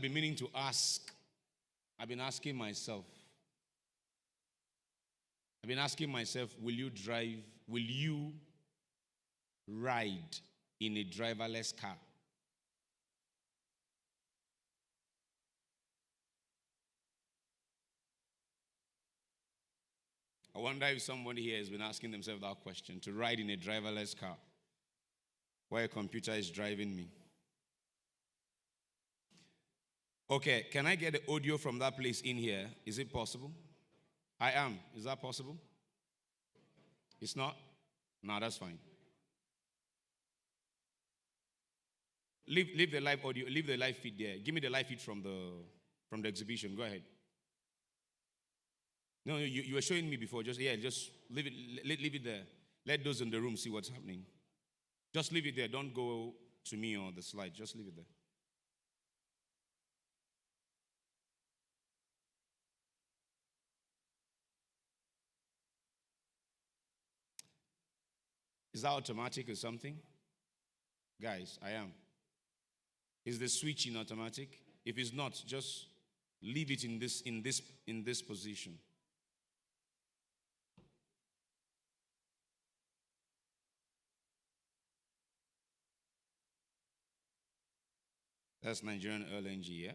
been meaning to ask. I've been asking myself, will you drive, will you ride in a driverless car? I wonder if somebody here has been asking themselves that question, to ride in a driverless car where a computer is driving me. Okay, can I get the audio from that place in here? Is it possible? I am. Is that possible? It's not? No, that's fine. Leave the live audio, leave the live feed there. Give me the live feed from the exhibition. Go ahead. No, you were showing me before. Just leave it there. Let those in the room see what's happening. Just leave it there. Don't go to me or the slide. Just leave it there. Is that automatic or something? Guys, I am. Is the switch in automatic? If it's not, just leave it in this position. That's Nigerian LNG, yeah?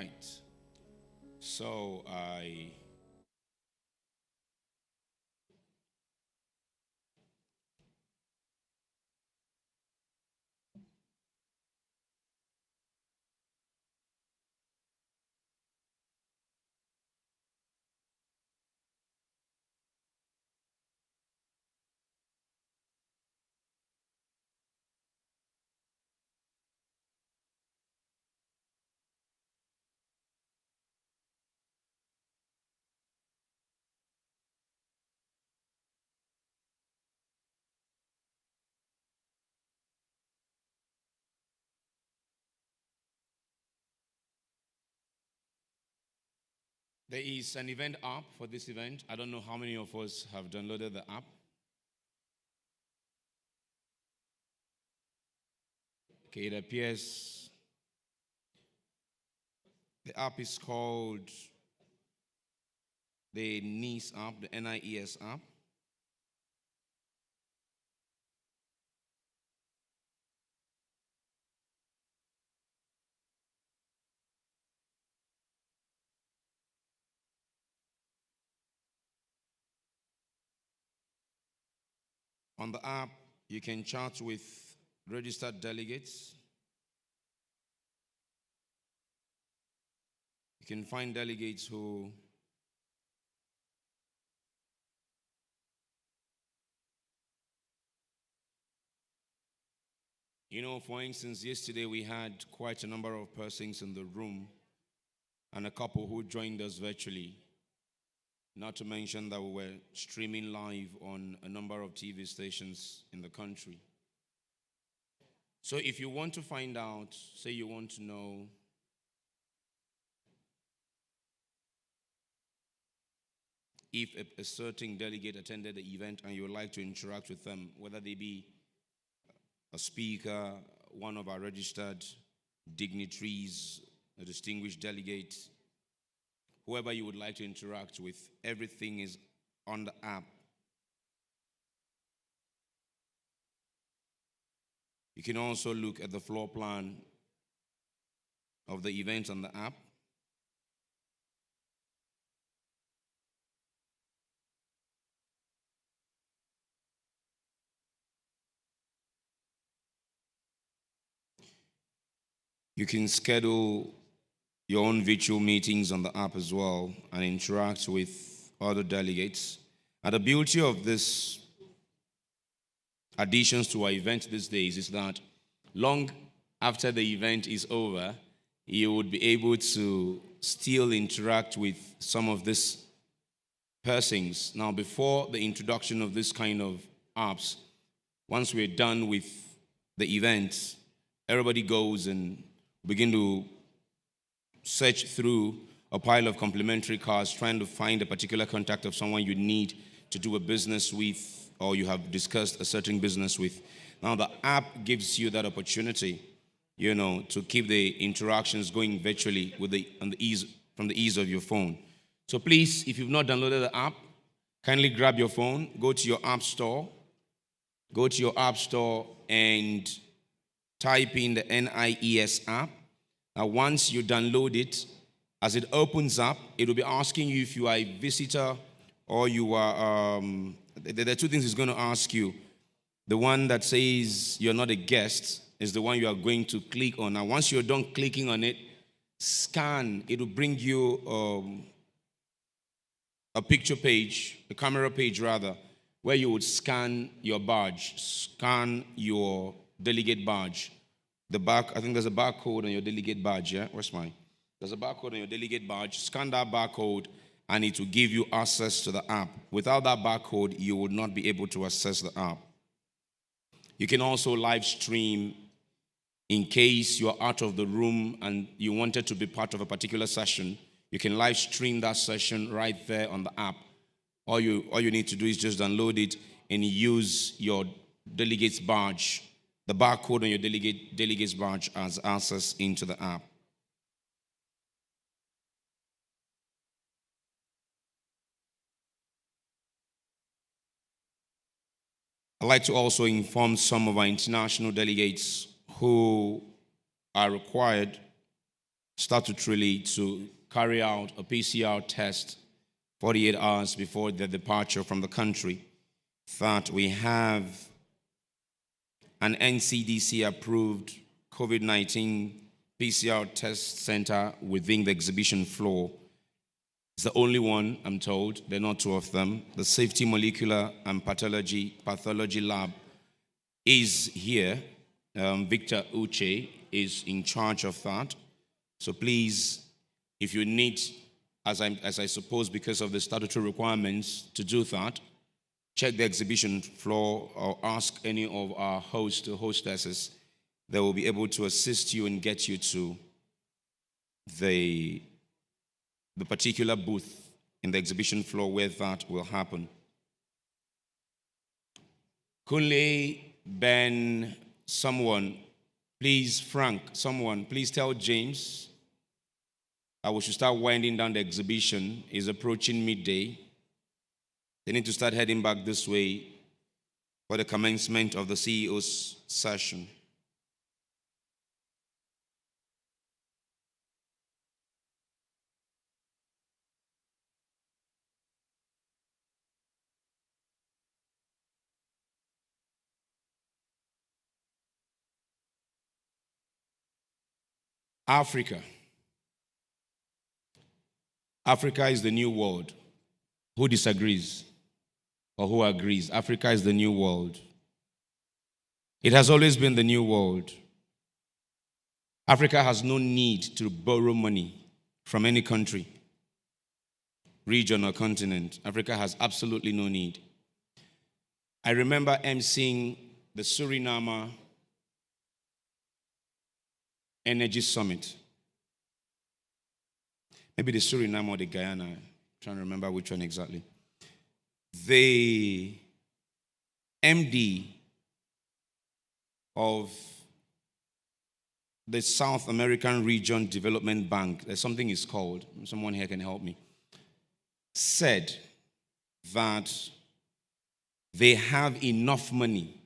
right. So there is an event app for this event. I don't know how many of us have downloaded the app. Okay, it appears the app is called the NIES app, the NIES app. On the app, you can chat with registered delegates. You can find delegates who for instance, yesterday we had quite a number of persons in the room and a couple who joined us virtually. Not to mention that we were streaming live on a number of TV stations in the country. So if you want to find out, say you want to know if a certain delegate attended the event and you would like to interact with them, whether they be a speaker, one of our registered dignitaries, a distinguished delegate, whoever you would like to interact with, everything is on the app. You can also look at the floor plan of the event on the app. You can schedule your own virtual meetings on the app as well and interact with other delegates. And the beauty of this additions to our event these days is that long after the event is over, you would be able to still interact with some of these persons. Now, before the introduction of this kind of apps, once we're done with the event, everybody goes and begin to search through a pile of complimentary cards trying to find a particular contact of someone you need to do a business with or you have discussed a certain business with. Now, the app gives you that opportunity, to keep the interactions going virtually from the ease of your phone. So please, if you've not downloaded the app, kindly grab your phone, go to your app store and type in the NIES app. Now, once you download it, as it opens up, it will be asking you if you are a visitor or you are, there are two things it's going to ask you. The one that says you're not a guest is the one you are going to click on. Now, once you're done clicking on it, scan. It will bring you a picture page, a camera page rather, where you would scan your badge, scan your delegate badge. I think there's a barcode on your delegate badge, yeah? There's a barcode on your delegate badge. Scan that barcode, and it will give you access to the app. Without that barcode, you would not be able to access the app. You can also live stream in case you are out of the room and you wanted to be part of a particular session. You can live stream that session right there on the app. All you need to do is just download it and use your delegate's badge, the barcode on your delegate's badge as access into the app. I'd like to also inform some of our international delegates who are required statutorily to carry out a PCR test 48 hours before their departure from the country, that we have an NCDC-approved COVID-19 PCR test center within the exhibition floor. It's the only one, I'm told. There are not two of them. The Safety Molecular and Pathology Lab is here. Victor Uche is in charge of that. So please, if you need, as I suppose because of the statutory requirements to do that, check the exhibition floor or ask any of our hosts or hostesses. They will be able to assist you and get you to the particular booth in the exhibition floor where that will happen. Kunle, Ben, someone, please, Frank, someone, please tell James that we should start winding down the exhibition. It's approaching midday. They need to start heading back this way for the commencement of the CEO's session. Africa. Africa is the new world. Who disagrees? Or who agrees? Africa is the new world. It has always been the new world. Africa has no need to borrow money from any country, region, or continent. Africa has absolutely no need. I remember emceeing the Suriname Energy Summit. Maybe the Suriname or the Guyana. I'm trying to remember which one exactly. The MD of the South American Region Development Bank, there's something it's called, someone here can help me, said that they have enough money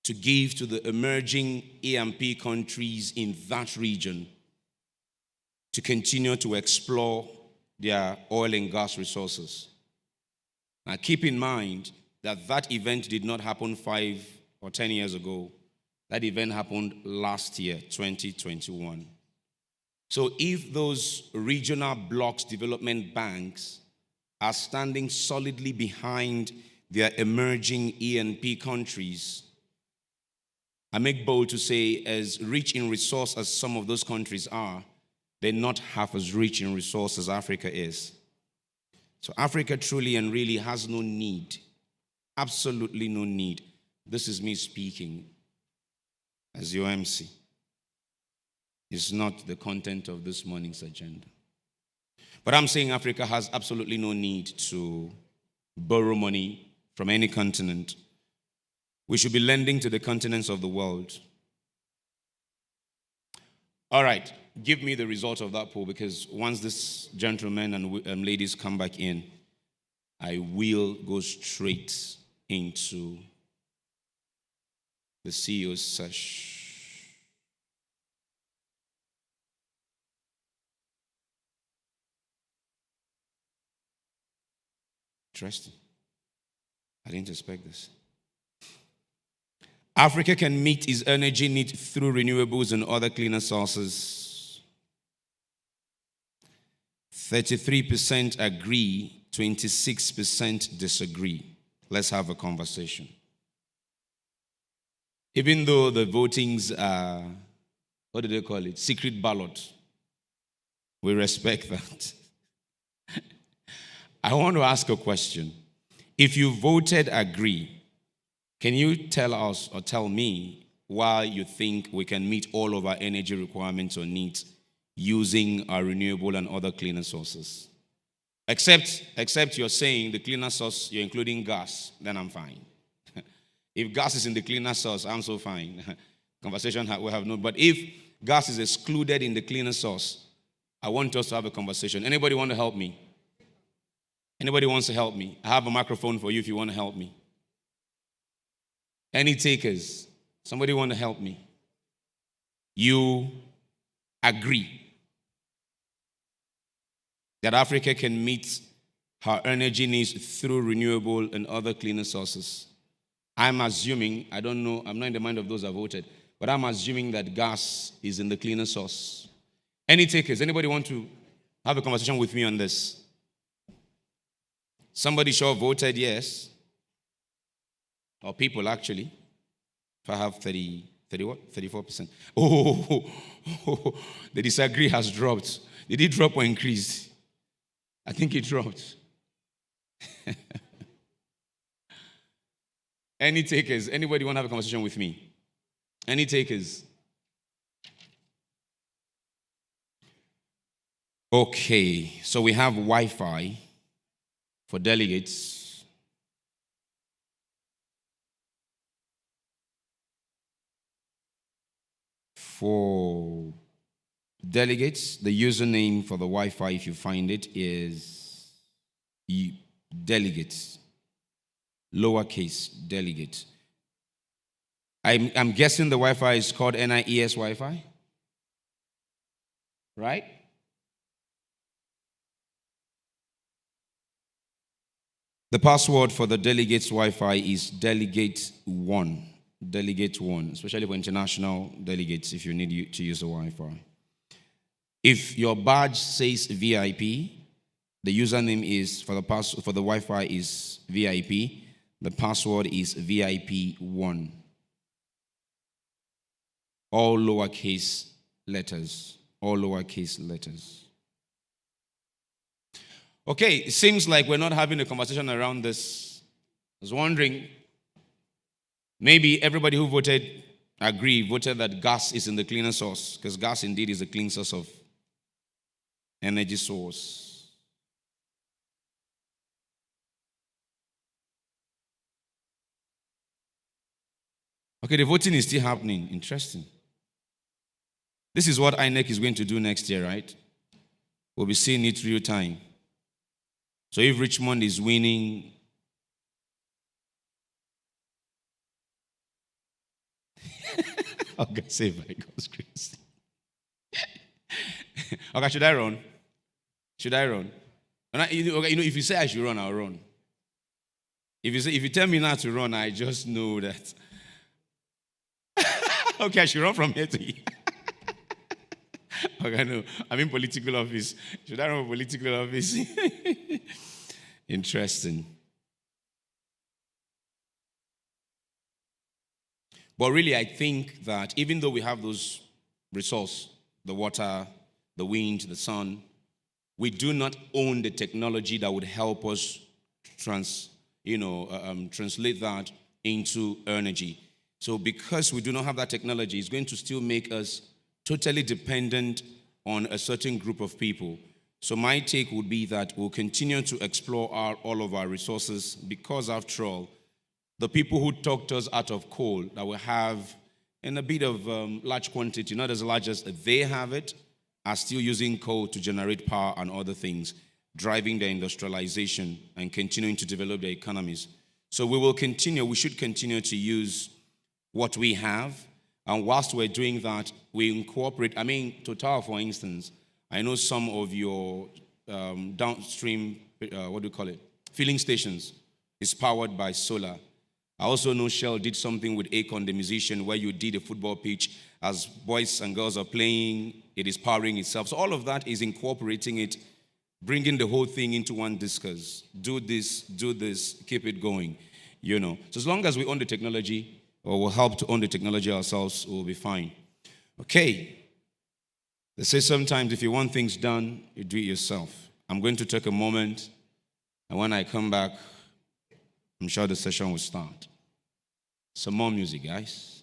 to give to the emerging EMP countries in that region to continue to explore their oil and gas resources. Now, keep in mind that that event did not happen 5 or 10 years ago. That event happened last year, 2021. So if those regional blocks development banks are standing solidly behind their emerging ENP countries, I make bold to say, as rich in resource as some of those countries are, they're not half as rich in resource as Africa is. So Africa truly and really has no need, absolutely no need. This is me speaking as your MC. It's not the content of this morning's agenda. But I'm saying Africa has absolutely no need to borrow money from any continent. We should be lending to the continents of the world. All right, give me the results of that poll, because once this gentlemen and ladies come back in, I will go straight into the CEO's session. Interesting. I didn't expect this. Africa can meet its energy need through renewables and other cleaner sources. 33% agree, 26% disagree. Let's have a conversation. Even though the votings are, what do they call it? Secret ballot. We respect that. I want to ask a question. If you voted agree, can you tell us or tell me why you think we can meet all of our energy requirements or needs using our renewable and other cleaner sources? Except you're saying the cleaner source, you're including gas, then I'm fine. If gas is in the cleaner source, I'm so fine. Conversation we have no. But if gas is excluded in the cleaner source, I want us to have a conversation. Anybody want to help me? Anybody wants to help me? I have a microphone for you if you want to help me. Any takers? Somebody want to help me? You agree. that Africa can meet her energy needs through renewable and other cleaner sources. I'm assuming, I don't know, I'm not in the mind of those that voted, but I'm assuming that gas is in the cleaner source. Any takers? Anybody want to have a conversation with me on this? Somebody sure voted yes. Or people, actually. If I have 30 what? 34%. Oh, the disagree has dropped. Did it drop or increase? I think it dropped. Any takers? Anybody want to have a conversation with me? Any takers? Okay, so we have Wi-Fi for delegates. For delegates, the username for the Wi-Fi, if you find it, is delegates, lowercase delegate. I'm guessing the Wi-Fi is called NIES Wi-Fi, right? The password for the delegates Wi-Fi is delegate1. Delegate1, especially for international delegates if you need to use the Wi-Fi. If your badge says VIP, the username is for the Wi-Fi is VIP. The password is VIP1. All lowercase letters. All lowercase letters. Okay, it seems like we're not having a conversation around this. I was wondering, maybe everybody who voted voted that gas is in the cleaner source, because gas indeed is a clean source of energy source. Okay, the voting is still happening. Interesting. This is what INEC is going to do next year, right? We'll be seeing it real time. So if Richmond is winning, okay, say by God's grace. Okay, should I run? Should I run? Okay, if you say I should run, I'll run. If you tell me not to run, I just know that. Okay, I should run from here to here. Okay, no, I'm in political office. Should I run for political office? Interesting. But really, I think that even though we have those resources, the water, the wind, the sun, we do not own the technology that would help us translate that into energy. So because we do not have that technology, it's going to still make us totally dependent on a certain group of people. So my take would be that we'll continue to explore all of our resources because, after all, the people who talked us out of coal that we have in a bit of large quantity, not as large as they have it, are still using coal to generate power and other things, driving their industrialization and continuing to develop their economies. So we should continue to use what we have. And whilst we're doing that, we incorporate, Total, for instance, I know some of your downstream, filling stations is powered by solar. I also know Shell did something with air condensation where you did a football pitch. As boys and girls are playing, it is powering itself. So all of that is incorporating it, bringing the whole thing into one discourse. Do this, keep it going. So as long as we own the technology, or will help to own the technology ourselves, we'll be fine. Okay. They say sometimes if you want things done, you do it yourself. I'm going to take a moment, and when I come back, I'm sure the session will start. Some more music, guys.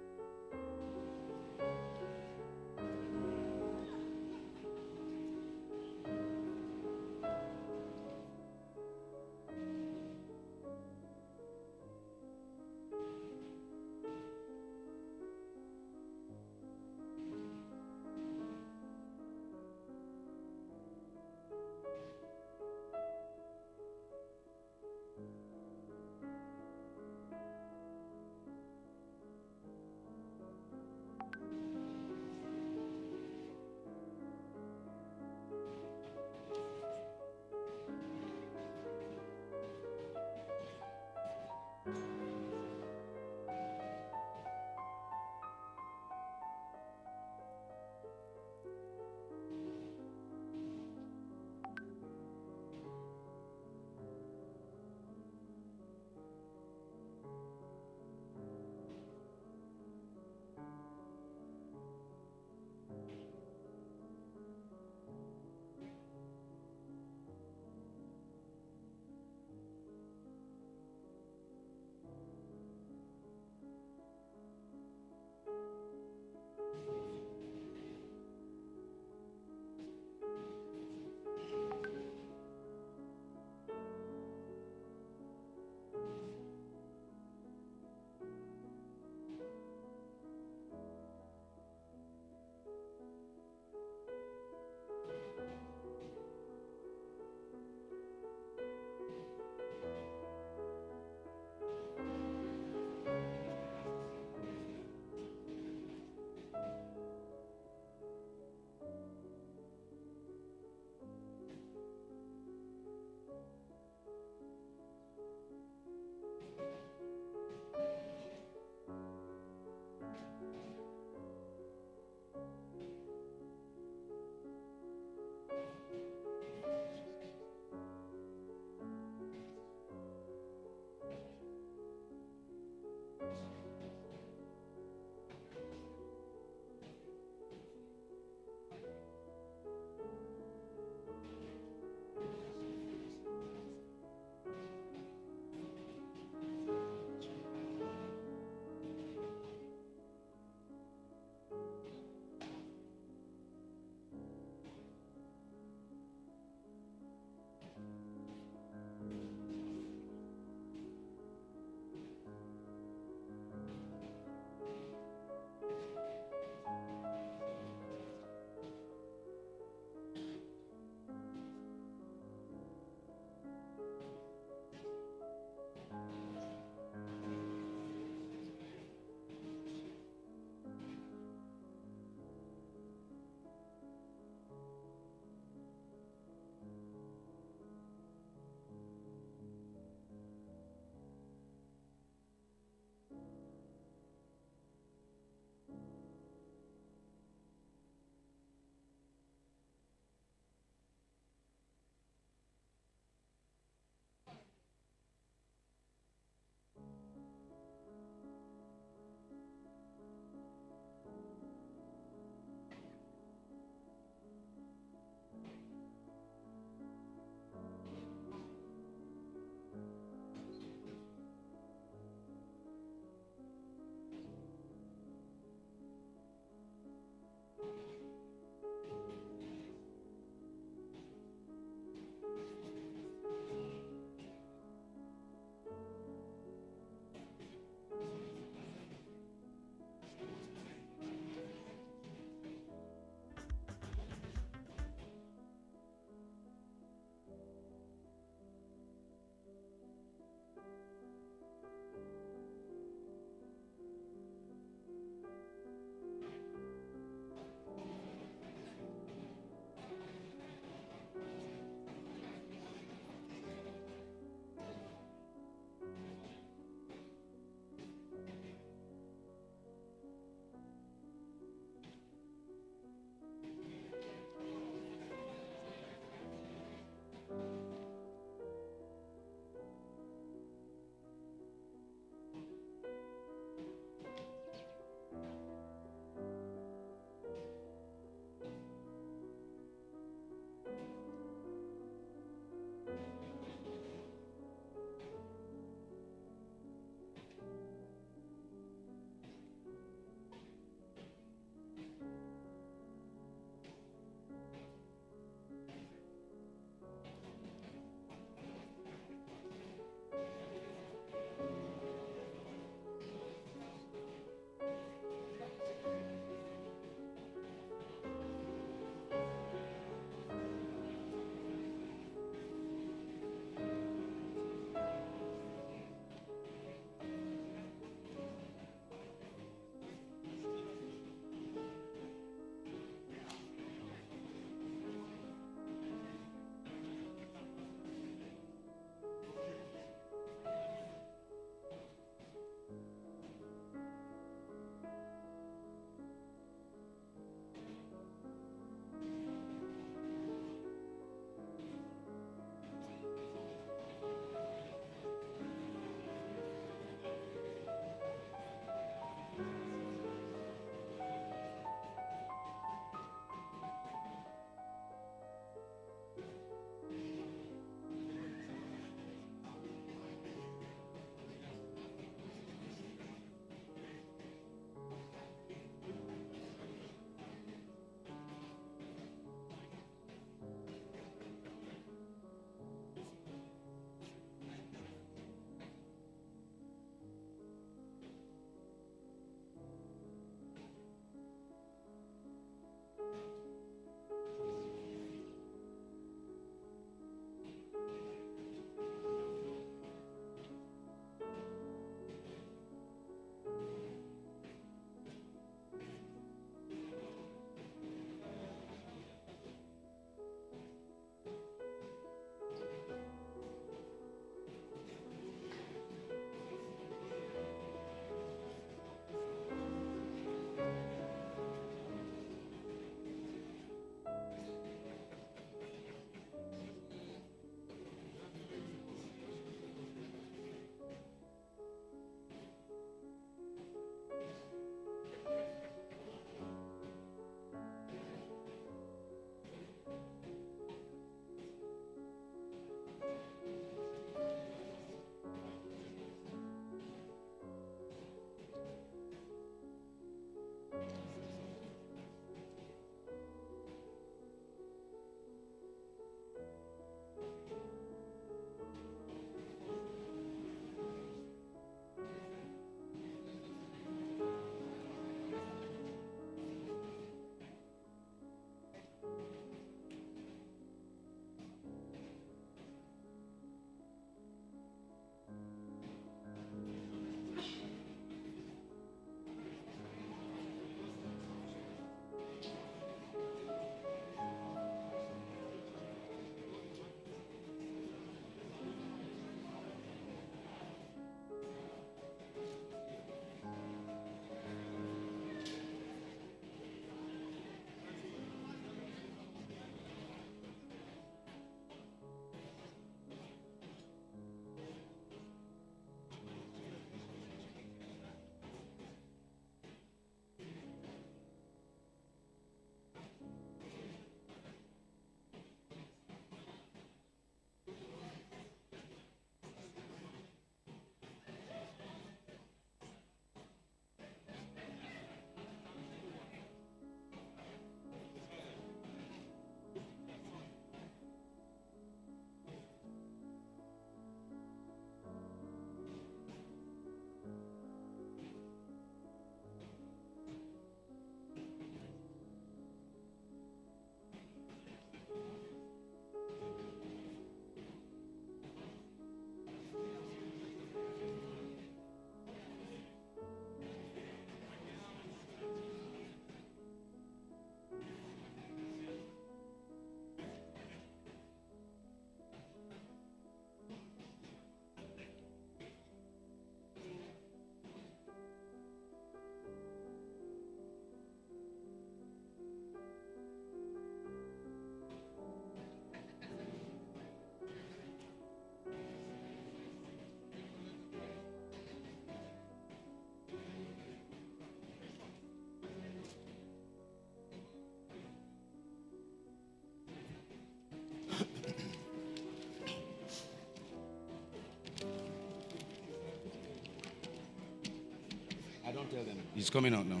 He's coming out now.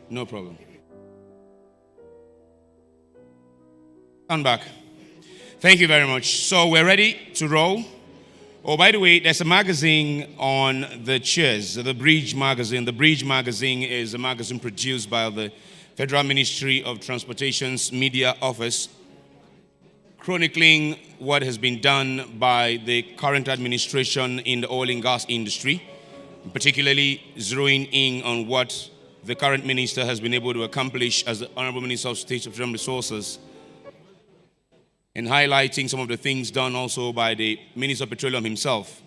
No problem. Stand back. Thank you very much. So we're ready to roll. Oh, by the way, there's a magazine on the chairs, the Bridge magazine. The Bridge magazine is a magazine produced by the Federal Ministry of Transportation's Media Office, chronicling what has been done by the current administration in the oil and gas industry, particularly zeroing in on what the current minister has been able to accomplish as the Honorable Minister of State of Petroleum Resources, and highlighting some of the things done also by the Minister of Petroleum himself.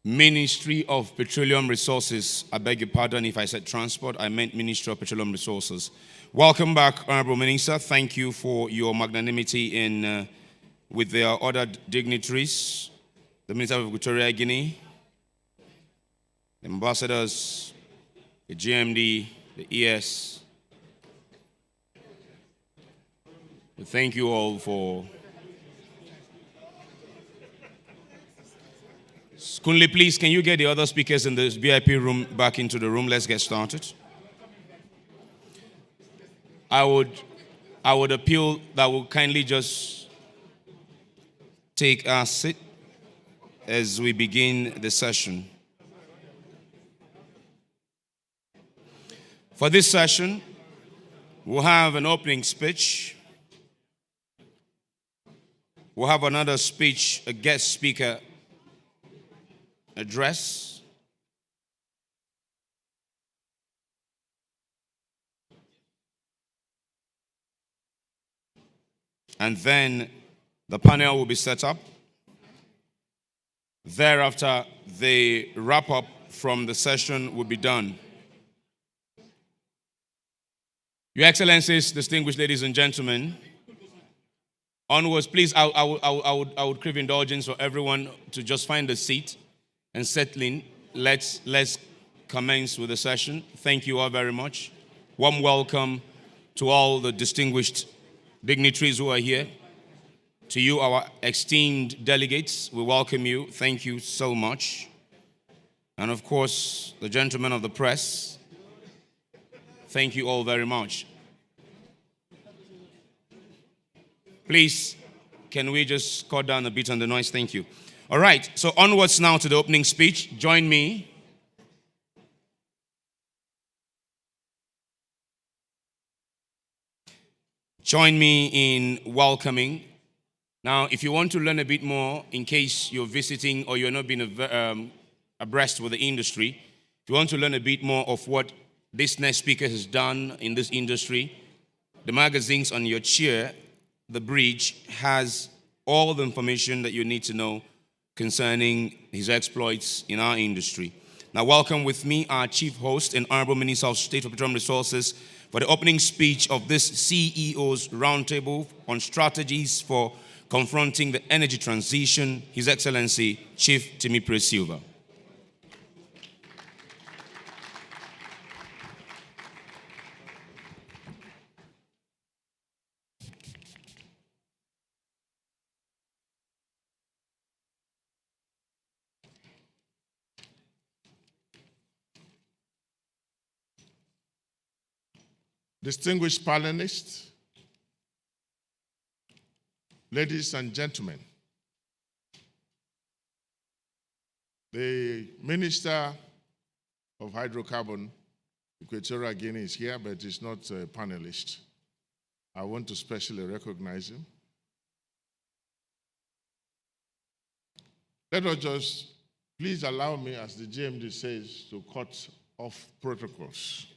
Ministry of Petroleum Resources. I beg your pardon if I said transport. I meant Ministry of Petroleum Resources. Welcome back, Honorable Minister. Thank you for your magnanimity in with the other dignitaries, the Minister of Equatorial Guinea, the ambassadors, the GMD, the NIES. Thank you all for... Kunle, please, can you get the other speakers in the VIP room back into the room? Let's get started. I would appeal that we'll kindly just take our seat as we begin the session. For this session, we'll have an opening speech. We'll have another speech, a guest speaker address. And then the panel will be set up. Thereafter, the wrap-up from the session will be done. Your Excellencies, distinguished ladies and gentlemen, onwards, please, I would crave indulgence for everyone to just find a seat and settle in. Let's commence with the session. Thank you all very much. Warm welcome to all the distinguished dignitaries who are here. To you, our esteemed delegates, we welcome you. Thank you so much. And of course, the gentlemen of the press, thank you all very much. Please, can we just cut down a bit on the noise? Thank you. All right, so onwards now to the opening speech. Join me. Join me in welcoming. Now, if you want to learn a bit more, in case you're visiting or you're not being abreast with the industry, if you want to learn a bit more of what this next speaker has done in this industry, the magazines on your chair, The Bridge, has all the information that you need to know concerning his exploits in our industry. Now, welcome with me our chief host and Honorable Minister of State of Petroleum Resources for the opening speech of this CEO's Roundtable on strategies for confronting the energy transition, His Excellency Chief Timi Silva. Distinguished panelists, ladies and gentlemen, the Minister of Hydrocarbon, Equatorial Guinea, is here, but is not a panelist. I want to specially recognize him. Let us just, please allow me, as the GMD says, to cut off protocols.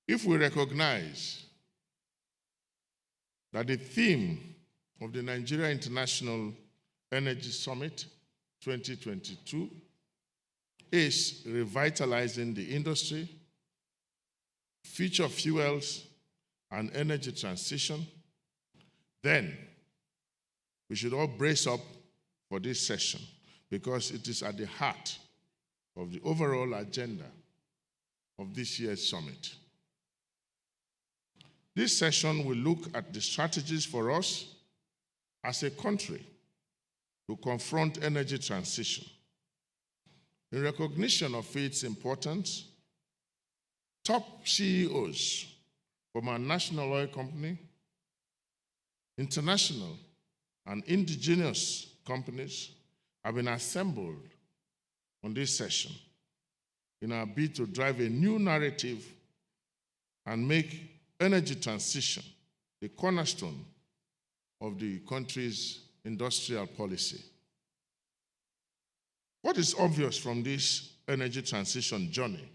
If we recognize that the theme of the Nigeria International Energy Summit 2022 is revitalizing the industry, future fuels, and energy transition, then we should all brace up for this session because it is at the heart of the overall agenda of this year's summit. This session will look at the strategies for us as a country to confront energy transition. In recognition of its importance, top CEOs from our national oil company, international and indigenous companies have been assembled on this session in our bid to drive a new narrative and make energy transition the cornerstone of the country's industrial policy. What is obvious from this energy transition journey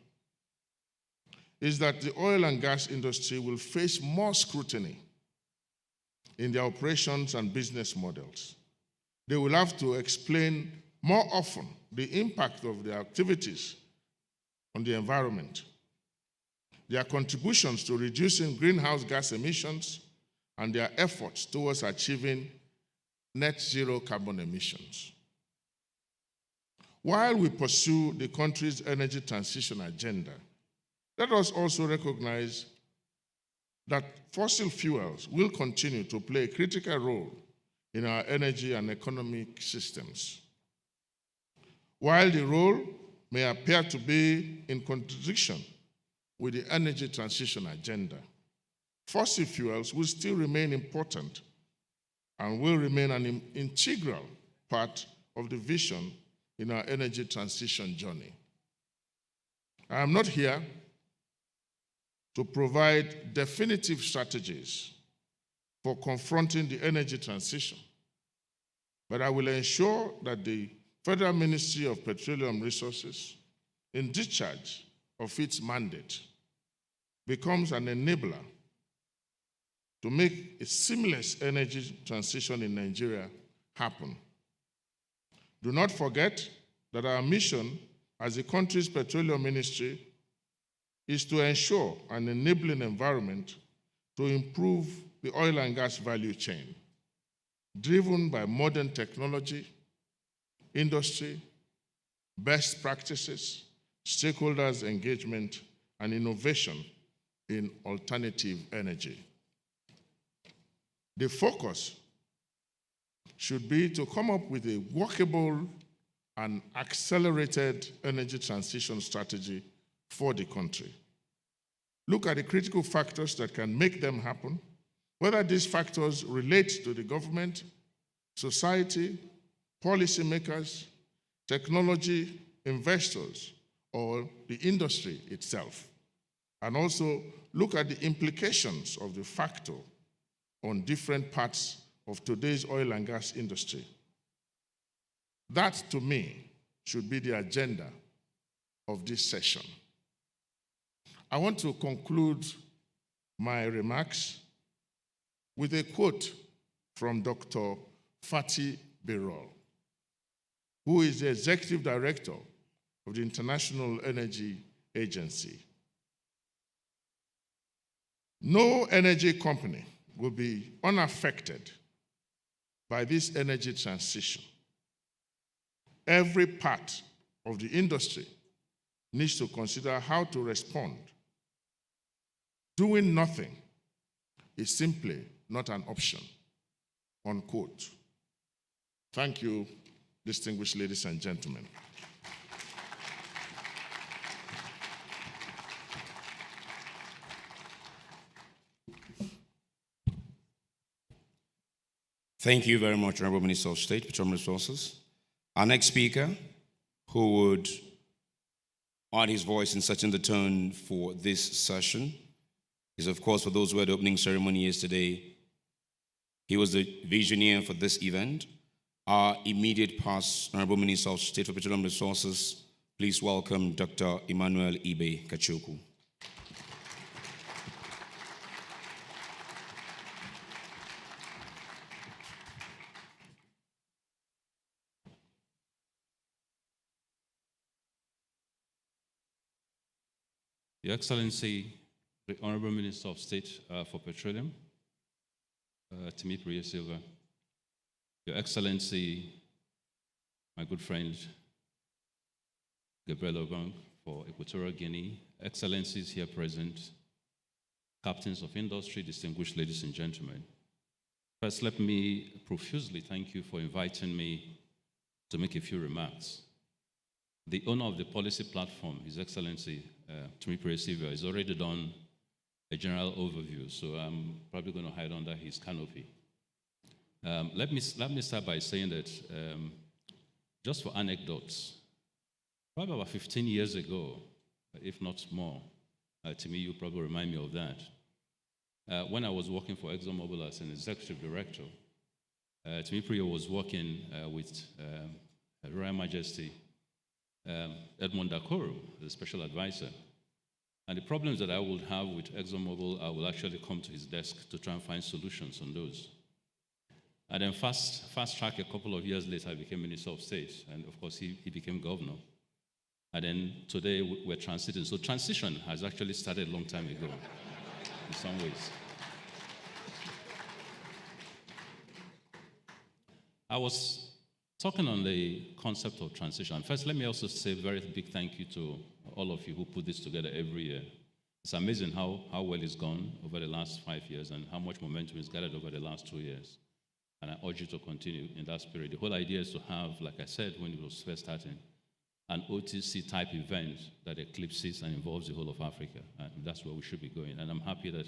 is that the oil and gas industry will face more scrutiny in their operations and business models. They will have to explain more often the impact of their activities on the environment, their contributions to reducing greenhouse gas emissions, and their efforts towards achieving net zero carbon emissions. While we pursue the country's energy transition agenda, let us also recognize that fossil fuels will continue to play a critical role in our energy and economic systems. While the role may appear to be in contradiction with the energy transition agenda, fossil fuels will still remain important and will remain an integral part of the vision in our energy transition journey. I am not here to provide definitive strategies for confronting the energy transition, but I will ensure that the Federal Ministry of Petroleum Resources, in discharge of its mandate, becomes an enabler to make a seamless energy transition in Nigeria happen. Do not forget that our mission as the country's petroleum ministry is to ensure an enabling environment to improve the oil and gas value chain, driven by modern technology, industry, best practices, stakeholders' engagement, and innovation in alternative energy. The focus should be to come up with a workable and accelerated energy transition strategy for the country. Look at the critical factors that can make them happen, whether these factors relate to the government, society, policymakers, technology, investors, or the industry itself. And also look at the implications of the factor on different parts of today's oil and gas industry. That, to me, should be the agenda of this session. I want to conclude my remarks with a quote from Dr. Fatih Birol, who is the Executive Director of the International Energy Agency. No energy company will be unaffected by this energy transition. Every part of the industry needs to consider how to respond. Doing nothing is simply not an option, unquote. Thank you, distinguished ladies and gentlemen. Thank you very much, Honorable Minister of State, Petroleum Resources. Our next speaker, who would add his voice in setting the tone for this session, is, of course, for those who had the opening ceremony yesterday, he was the visionary for this event. Our immediate past Honorable Minister of State for Petroleum Resources, please welcome Dr. Emmanuel Ibe Kachukwu. Your Excellency, the Honorable Minister of State for Petroleum, Timi Priya Silva, Your Excellency, my good friend, Gabriel Obang for Equatorial Guinea, Excellencies here present, Captains of Industry, distinguished ladies and gentlemen. First, let me profusely thank you for inviting me to make a few remarks. The owner of the policy platform, His Excellency Timothy Silva, has already done a general overview, so I'm probably going to hide under his canopy. Let me start by saying that, just for anecdotes, probably about 15 years ago, if not more, to me, you probably remind me of that. When I was working for ExxonMobil as an executive director, Timothy was working with Her Royal Majesty Edmond Dakoro, the special advisor. And the problems that I would have with ExxonMobil, I will actually come to his desk to try and find solutions on those. And then fast track, a couple of years later, I became Minister of State. And of course, he became governor. And then today, we're transiting. So transition has actually started a long time ago, in some ways. I was talking on the concept of transition. First, let me also say a very big thank you to all of you who put this together every year. It's amazing how well it's gone over the last 5 years and how much momentum is gathered over the last 2 years. And I urge you to continue in that spirit. The whole idea is to have, like I said when it was first starting, an OTC-type event that eclipses and involves the whole of Africa. And that's where we should be going. And I'm happy that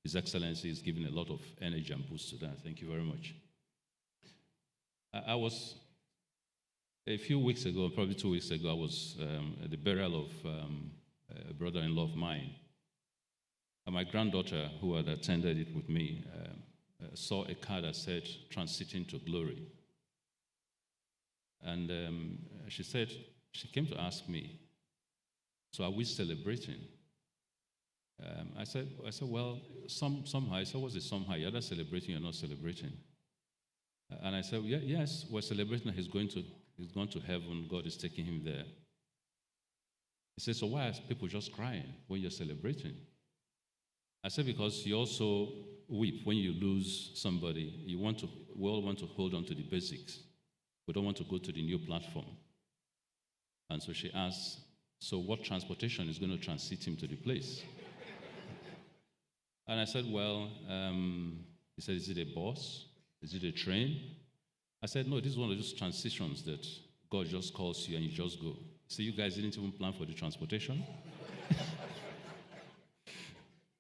His Excellency is giving a lot of energy and boost to that. Thank you very much. I was, a few weeks ago, probably 2 weeks ago, I was at the burial of a brother-in-law of mine. And my granddaughter, who had attended it with me, saw a card that said, "Transiting to Glory." And she said, she came to ask me, "So are we celebrating?" I said, well, somehow. I said, "What's it somehow? You're either celebrating, you're not celebrating." And I said, yes, we're celebrating that he's gone to heaven, God is taking him there. He said, "So why are people just crying when you're celebrating?" I said, "Because you also weep when you lose somebody. We all want to hold on to the basics. We don't want to go to the new platform." And so she asked, "So what transportation is going to transit him to the place?" And I said, well, he said, "Is it a bus? Is it a train?" I said, "No, this is one of those transitions that God just calls you and you just go." So you guys didn't even plan for the transportation?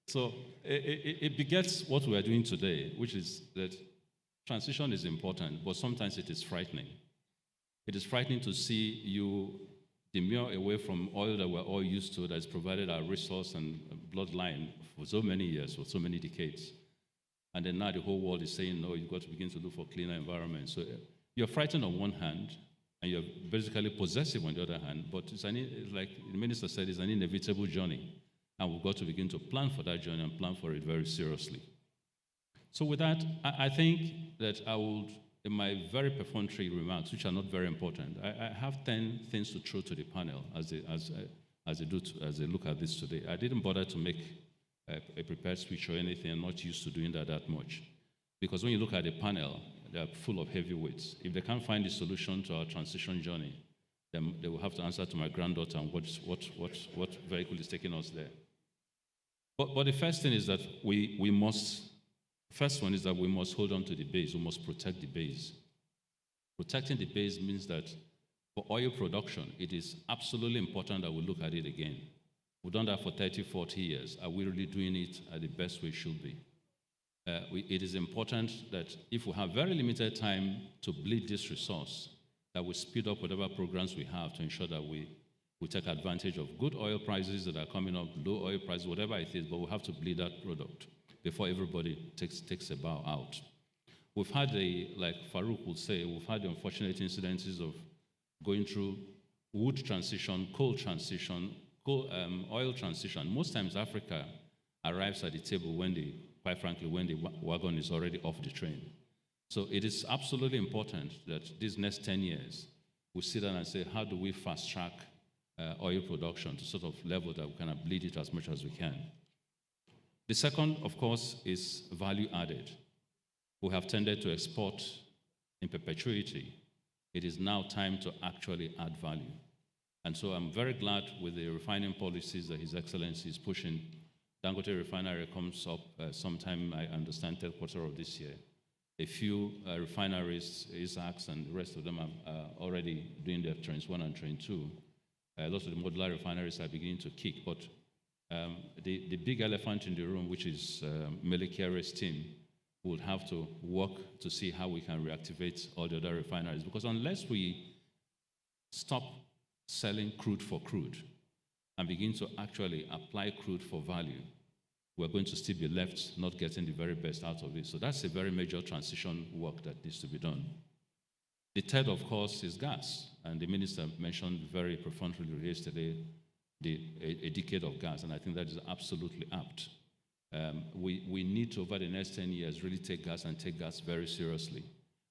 So it begets what we are doing today, which is that transition is important, but sometimes it is frightening. It is frightening to see you demur away from oil that we're all used to, that has provided our resource and bloodline for so many years, for so many decades. And then now the whole world is saying, no, you've got to begin to look for cleaner environments. So you're frightened on one hand, and you're basically possessive on the other hand, but it's like the minister said, it's an inevitable journey. And we've got to begin to plan for that journey and plan for it very seriously. So with that, I think that I would, in my very perfunctory remarks, which are not very important, I have 10 things to throw to the panel as they look at this today. I didn't bother to make a prepared speech or anything. I'm not used to doing that much. Because when you look at the panel, they're full of heavyweights. If they can't find the solution to our transition journey, then they will have to answer to my granddaughter and what vehicle is taking us there. But the first thing is that we must hold on to the base. We must protect the base. Protecting the base means that for oil production, it is absolutely important that we look at it again. We've done that for 30, 40 years. Are we really doing it at the best way it should be? It is important that if we have very limited time to bleed this resource, that we speed up whatever programs we have to ensure that we take advantage of good oil prices that are coming up, low oil prices, whatever it is, but we have to bleed that product before everybody takes a bow out. We've had like Farouk will say, we've had the unfortunate incidences of going through wood transition, coal transition, oil transition. Most times Africa arrives at the table when the wagon is already off the train. So it is absolutely important that these next 10 years, we sit down and say, how do we fast track oil production to sort of level that we can bleed it as much as we can. The second, of course, is value added. We have tended to export in perpetuity. It is now time to actually add value. And so I'm very glad with the refining policies that His Excellency is pushing. Dangote Refinery comes up sometime, I understand, third quarter of this year. A few refineries, ISACs and the rest of them are already doing their trains 1 and train 2. A lot of the modular refineries are beginning to kick, but the big elephant in the room, which is Melekiare's team, would have to work to see how we can reactivate all the other refineries. Because unless we stop selling crude for crude and begin to actually apply crude for value, we're going to still be left not getting the very best out of it. So that's a very major transition work that needs to be done. The third, of course, is gas. And the minister mentioned very profoundly yesterday a decade of gas, and I think that is absolutely apt. We need to, over the next 10 years, really take gas very seriously.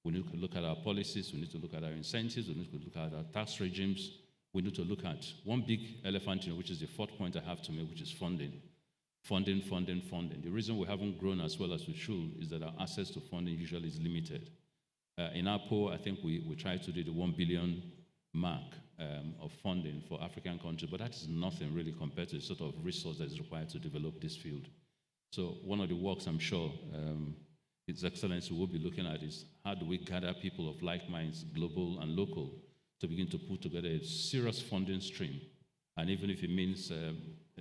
We need to look at our policies, we need to look at our incentives, we need to look at our tax regimes, we need to look at one big elephant, which is the fourth point I have to make, which is funding. Funding. The reason we haven't grown as well as we should is that our access to funding usually is limited. In our poll, I think we tried to do the 1 billion mark of funding for African countries, but that is nothing really compared to the sort of resource that is required to develop this field. So one of the works I'm sure His Excellency will be looking at is how do we gather people of like minds, global and local, to begin to put together a serious funding stream. And even if it means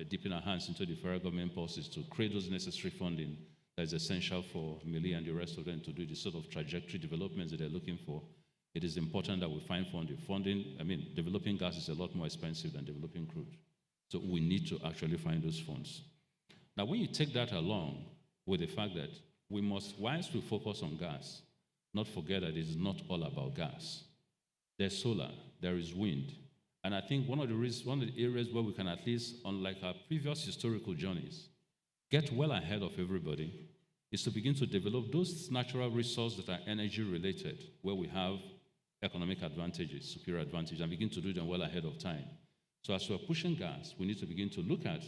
dipping our hands into the federal government purses to create those necessary funding that is essential for Millie and the rest of them to do the sort of trajectory developments that they're looking for, it is important that we find funding. Developing gas is a lot more expensive than developing crude. So we need to actually find those funds. Now, when you take that along with the fact that we must, whilst we focus on gas, not forget that it is not all about gas. There's solar, there is wind. And I think one of the areas where we can at least, unlike our previous historical journeys, get well ahead of everybody is to begin to develop those natural resources that are energy related, where we have economic advantages, superior advantage, and begin to do them well ahead of time. So as we're pushing gas, we need to begin to look at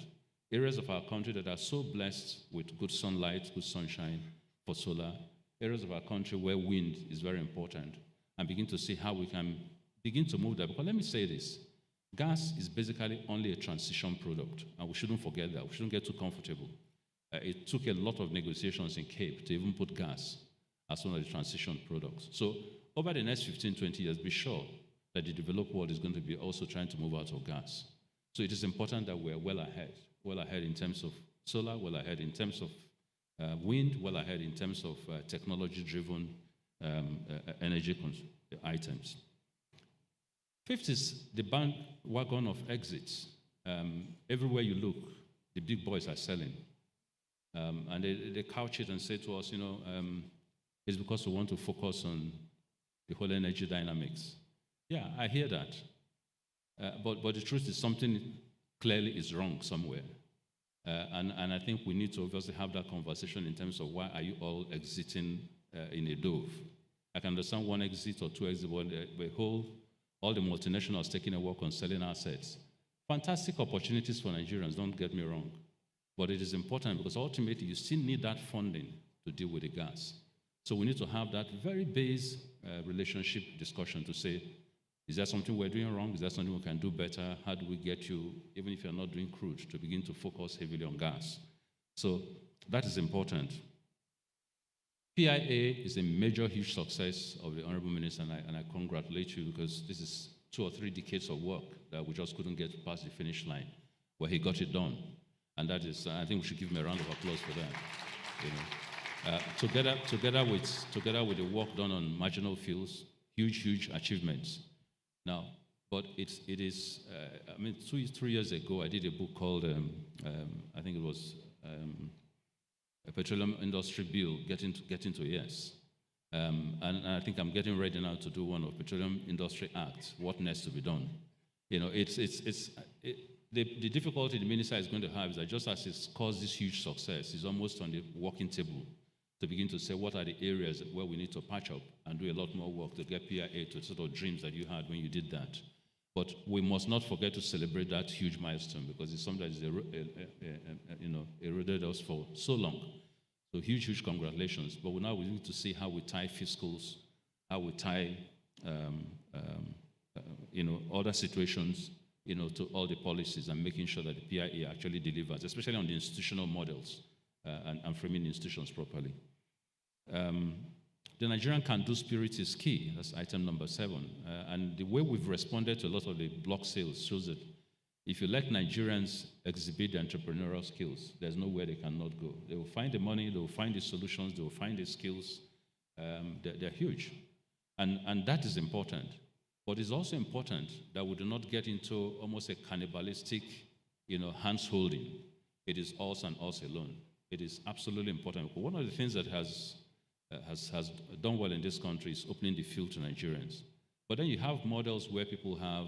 areas of our country that are so blessed with good sunlight, good sunshine for solar, areas of our country where wind is very important, and begin to see how we can begin to move that. Because let me say this, gas is basically only a transition product, and we shouldn't forget that. We shouldn't get too comfortable. It took a lot of negotiations in Cape to even put gas as one of the transition products. So over the next 15, 20 years, be sure that the developed world is going to be also trying to move out of gas. So it is important that we're well ahead in terms of solar, well ahead in terms of wind, well ahead in terms of technology-driven energy items. Fifth is the bandwagon of exits. Everywhere you look, the big boys are selling. And they couch it and say to us, it's because we want to focus on the whole energy dynamics. Yeah, I hear that. But the truth is something clearly is wrong somewhere. And I think we need to obviously have that conversation in terms of why are you all exiting in a dove. I can understand one exit or two exits, but all the multinationals taking a work on selling assets. Fantastic opportunities for Nigerians, don't get me wrong. But it is important because ultimately you still need that funding to deal with the gas. So we need to have that very base relationship discussion to say, is there something we're doing wrong? Is there something we can do better? How do we get you, even if you're not doing crude, to begin to focus heavily on gas? So that is important. PIA is a major, huge success of the Honorable Minister, and I congratulate you because this is 2 or 3 decades of work that we just couldn't get past the finish line, where he got it done. And that is, I think we should give him a round of applause for that. Together with the work done on marginal fields, huge achievements. Now, but it is. 3 years ago, I did a book called, I think it was a petroleum industry bill, Get into NIES. And I think I'm getting ready now to do one of Petroleum Industry Act, what needs to be done. The difficulty the minister is going to have is that just as it's caused this huge success, it's almost on the working table to begin to say what are the areas where we need to patch up and do a lot more work to get PIA to sort of dreams that you had when you did that. But we must not forget to celebrate that huge milestone because it's something that is eroded us for so long. So huge congratulations. But now we need to see how we tie fiscals, how we tie other situations to all the policies and making sure that the PIA actually delivers, especially on the institutional models and framing institutions properly. the Nigerian can-do spirit is key. That's item number 7. And the way we've responded to a lot of the block sales shows that if you let Nigerians exhibit their entrepreneurial skills, there's nowhere they cannot go. They will find the money, they will find the solutions, they will find the skills. They're huge. And that is important. But it's also important that we do not get into almost a cannibalistic, hands-holding. It is us and us alone. It is absolutely important. One of the things that has done well in this country is opening the field to Nigerians. But then you have models where people have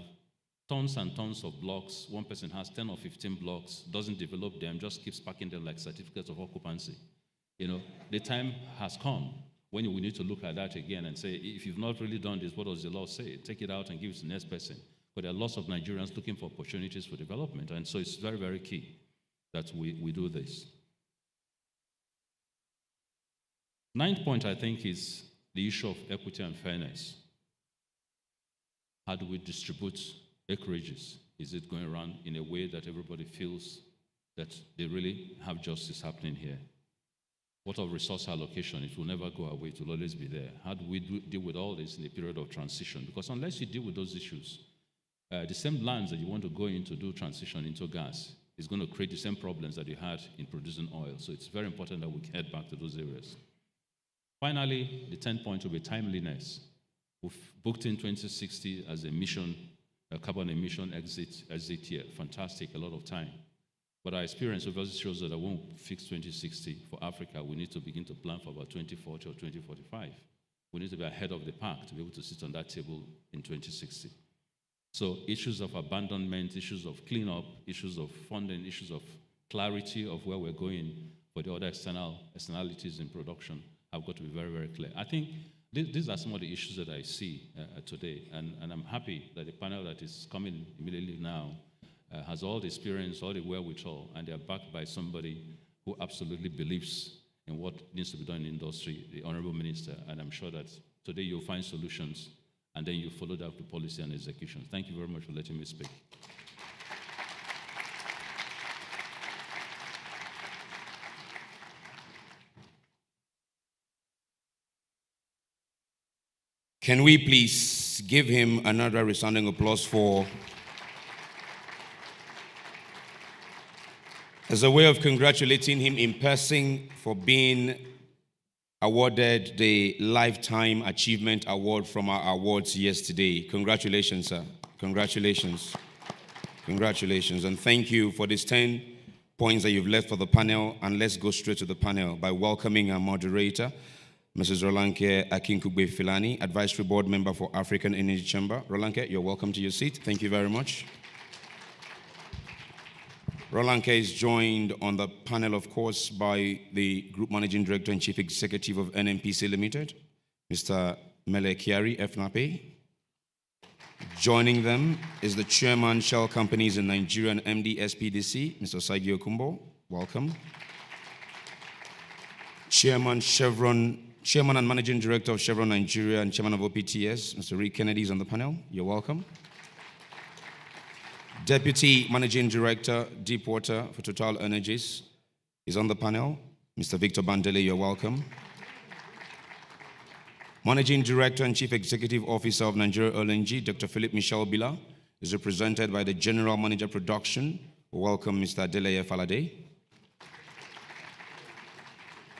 tons and tons of blocks. One person has 10 or 15 blocks, doesn't develop them, just keeps packing them like certificates of occupancy. The time has come when we need to look at that again and say, if you've not really done this, what does the law say? Take it out and give it to the next person. But there are lots of Nigerians looking for opportunities for development, and so it's very, very key that we do this. 9th point, I think, is the issue of equity and fairness. How do we distribute acreages? Is it going around in a way that everybody feels that they really have justice happening here? What of resource allocation? It will never go away. It will always be there. How do we deal with all this in a period of transition? Because unless you deal with those issues, the same lands that you want to go into do transition into gas is going to create the same problems that you had in producing oil. So it's very important that we head back to those areas. Finally, the 10th point will be timeliness. We've booked in 2060 as a carbon emission exit year. Fantastic, a lot of time. But our experience obviously shows that I won't fix 2060 for Africa. We need to begin to plan for about 2040 or 2045. We need to be ahead of the pack to be able to sit on that table in 2060. So issues of abandonment, issues of cleanup, issues of funding, issues of clarity of where we're going for the other externalities in production have got to be very, very clear. I think these are some of the issues that I see today, and I'm happy that the panel that is coming immediately now has all the experience, all the wherewithal, and they're backed by somebody who absolutely believes in what needs to be done in the industry, the Honorable Minister, and I'm sure that today you'll find solutions, and then you follow that with policy and execution. Thank you very much for letting me speak. Can we please give him another resounding applause as a way of congratulating him in person for being awarded the Lifetime Achievement Award from our awards yesterday. Congratulations, sir. Congratulations. Congratulations. And thank you for these 10 points that you've left for the panel. And let's go straight to the panel by welcoming our moderator, Mrs. Rolanke Akinkugbe Filani, Advisory Board Member for African Energy Chamber. Rolanke, you're welcome to your seat. Thank you very much. Rolanke is joined on the panel, of course, by the Group Managing Director and Chief Executive of NNPC Limited, Mr. Mele Kiari, FNAPE. Joining them is the Chairman, Shell Companies in Nigeria and MD SPDC, Mr. Saigio Kumbo. Welcome. Chairman and Managing Director of Chevron Nigeria and Chairman of OPTS, Mr. Rick Kennedy is on the panel. You're welcome. Deputy Managing Director, Deepwater for Total Energies is on the panel. Mr. Victor Bandele, you're welcome. Managing Director and Chief Executive Officer of Nigeria LNG, Dr. Philip Michel Bila, is represented by the General Manager Production. Welcome, Mr. Adeleye Falade.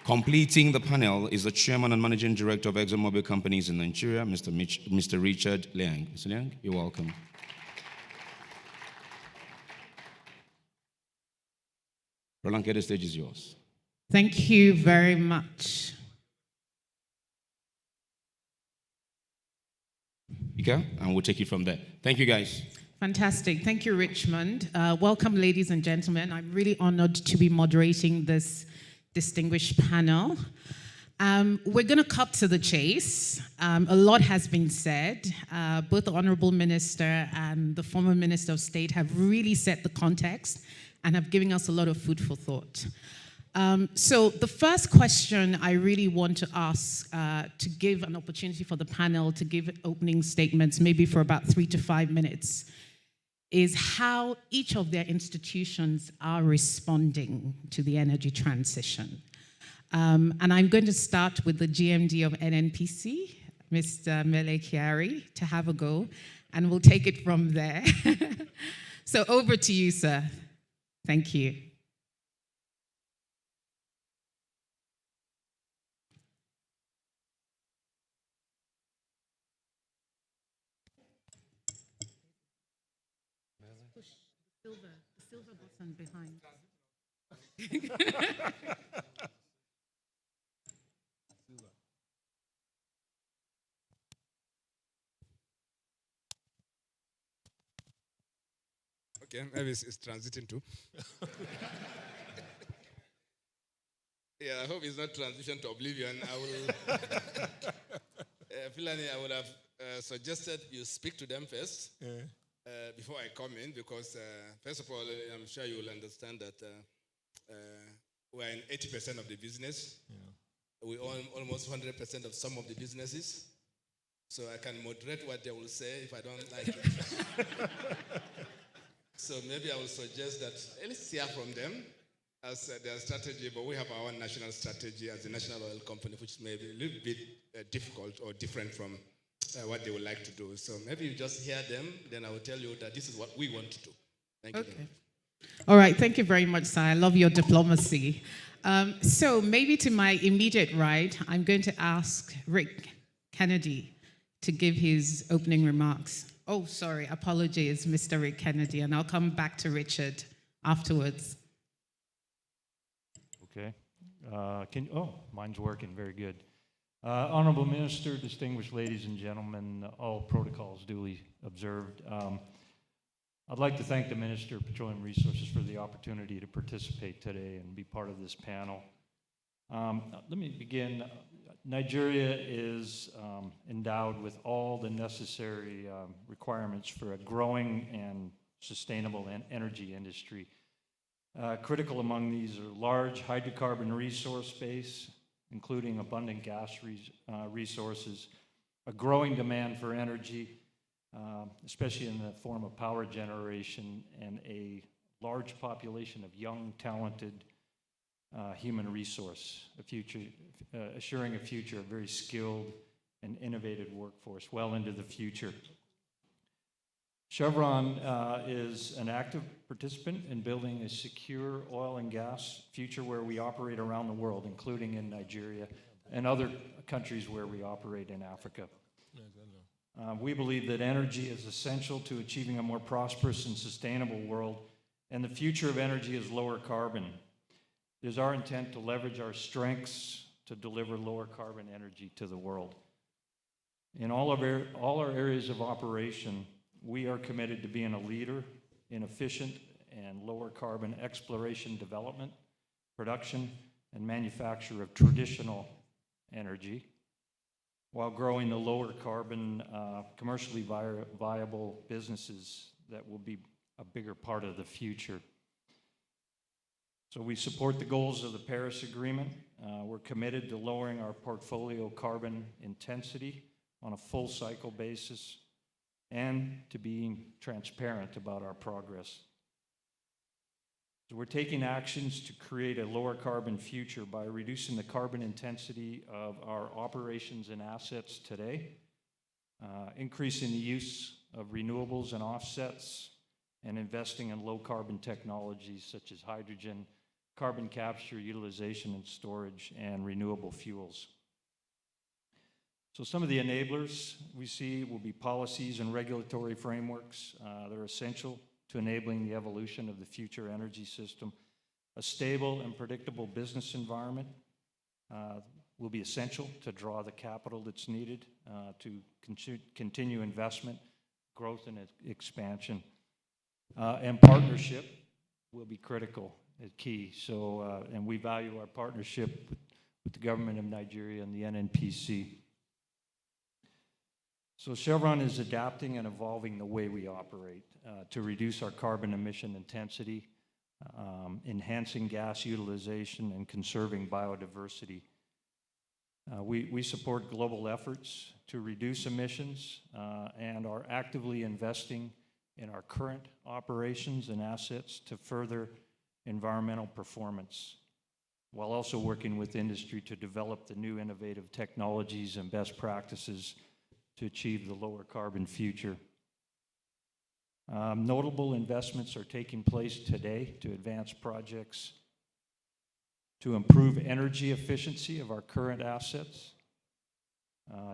Completing the panel is the Chairman and Managing Director of ExxonMobil Companies in Nigeria, Mr. Richard Liang. Mr. Liang, you're welcome. Rolanke, the stage is yours. Thank you very much. And we'll take it from there. Thank you, guys. Fantastic. Thank you, Richmond. Welcome, ladies and gentlemen. I'm really honored to be moderating this distinguished panel. We're going to cut to the chase. A lot has been said. Both the Honorable Minister and the former Minister of State have really set the context and have given us a lot of food for thought. So the first question I really want to ask, to give an opportunity for the panel to give opening statements, maybe for about 3 to 5 minutes, is how each of their institutions are responding to the energy transition. And I'm going to start with the GMD of NNPC, Mr. Mele Chiari, to have a go, and we'll take it from there. So over to you, sir. Thank you. Push the silver button behind. Okay, maybe it's transiting too. Yeah, I hope it's not transition to oblivion. I will. Filani, I would have suggested you speak to them first before I come in, because first of all, I'm sure you will understand that we're in 80% of the business. Yeah. We own almost 100% of some of the businesses. So I can moderate what they will say if I don't like it. So maybe I will suggest that let's hear from them as their strategy, but we have our own national strategy as a national oil company, which may be a little bit difficult or different from what they would like to do. So maybe you just hear them, then I will tell you that this is what we want to do. Thank you. Okay. All right, thank you very much, sir. I love your diplomacy. So maybe to my immediate right, I'm going to ask Rick Kennedy to give his opening remarks. Oh, sorry, apologies, Mr. Rick Kennedy, and I'll come back to Richard afterwards. Okay. Mine's working, very good. Honorable Minister, distinguished ladies and gentlemen, all protocols duly observed. I'd like to thank the Minister of Petroleum Resources for the opportunity to participate today and be part of this panel. Let me begin. Nigeria is endowed with all the necessary requirements for a growing and sustainable energy industry. Critical among these are large hydrocarbon resource base, including abundant gas resources, a growing demand for energy, especially in the form of power generation, and a large population of young, talented human resource, assuring a future of very skilled and innovative workforce well into the future. Chevron is an active participant in building a secure oil and gas future where we operate around the world, including in Nigeria and other countries where we operate in Africa. We believe that energy is essential to achieving a more prosperous and sustainable world, and the future of energy is lower carbon. It is our intent to leverage our strengths to deliver lower carbon energy to the world. In all our areas of operation, we are committed to being a leader in efficient and lower carbon exploration, development, production, and manufacture of traditional energy, while growing the lower carbon, commercially viable businesses that will be a bigger part of the future. So we support the goals of the Paris Agreement. We're committed to lowering our portfolio carbon intensity on a full cycle basis and to being transparent about our progress. So we're taking actions to create a lower carbon future by reducing the carbon intensity of our operations and assets today, increasing the use of renewables and offsets, and investing in low carbon technologies such as hydrogen, carbon capture, utilization and storage, and renewable fuels. So some of the enablers we see will be policies and regulatory frameworks that are essential to enabling the evolution of the future energy system. A stable and predictable business environment will be essential to draw the capital that's needed to continue investment, growth, and expansion. And partnership will be critical and key. So, and we value our partnership with the government of Nigeria and the NNPC. So Chevron is adapting and evolving the way we operate to reduce our carbon emission intensity, enhancing gas utilization, and conserving biodiversity. We support global efforts to reduce emissions and are actively investing in our current operations and assets to further environmental performance while also working with industry to develop the new innovative technologies and best practices to achieve the lower carbon future. Notable investments are taking place today to advance projects to improve energy efficiency of our current assets,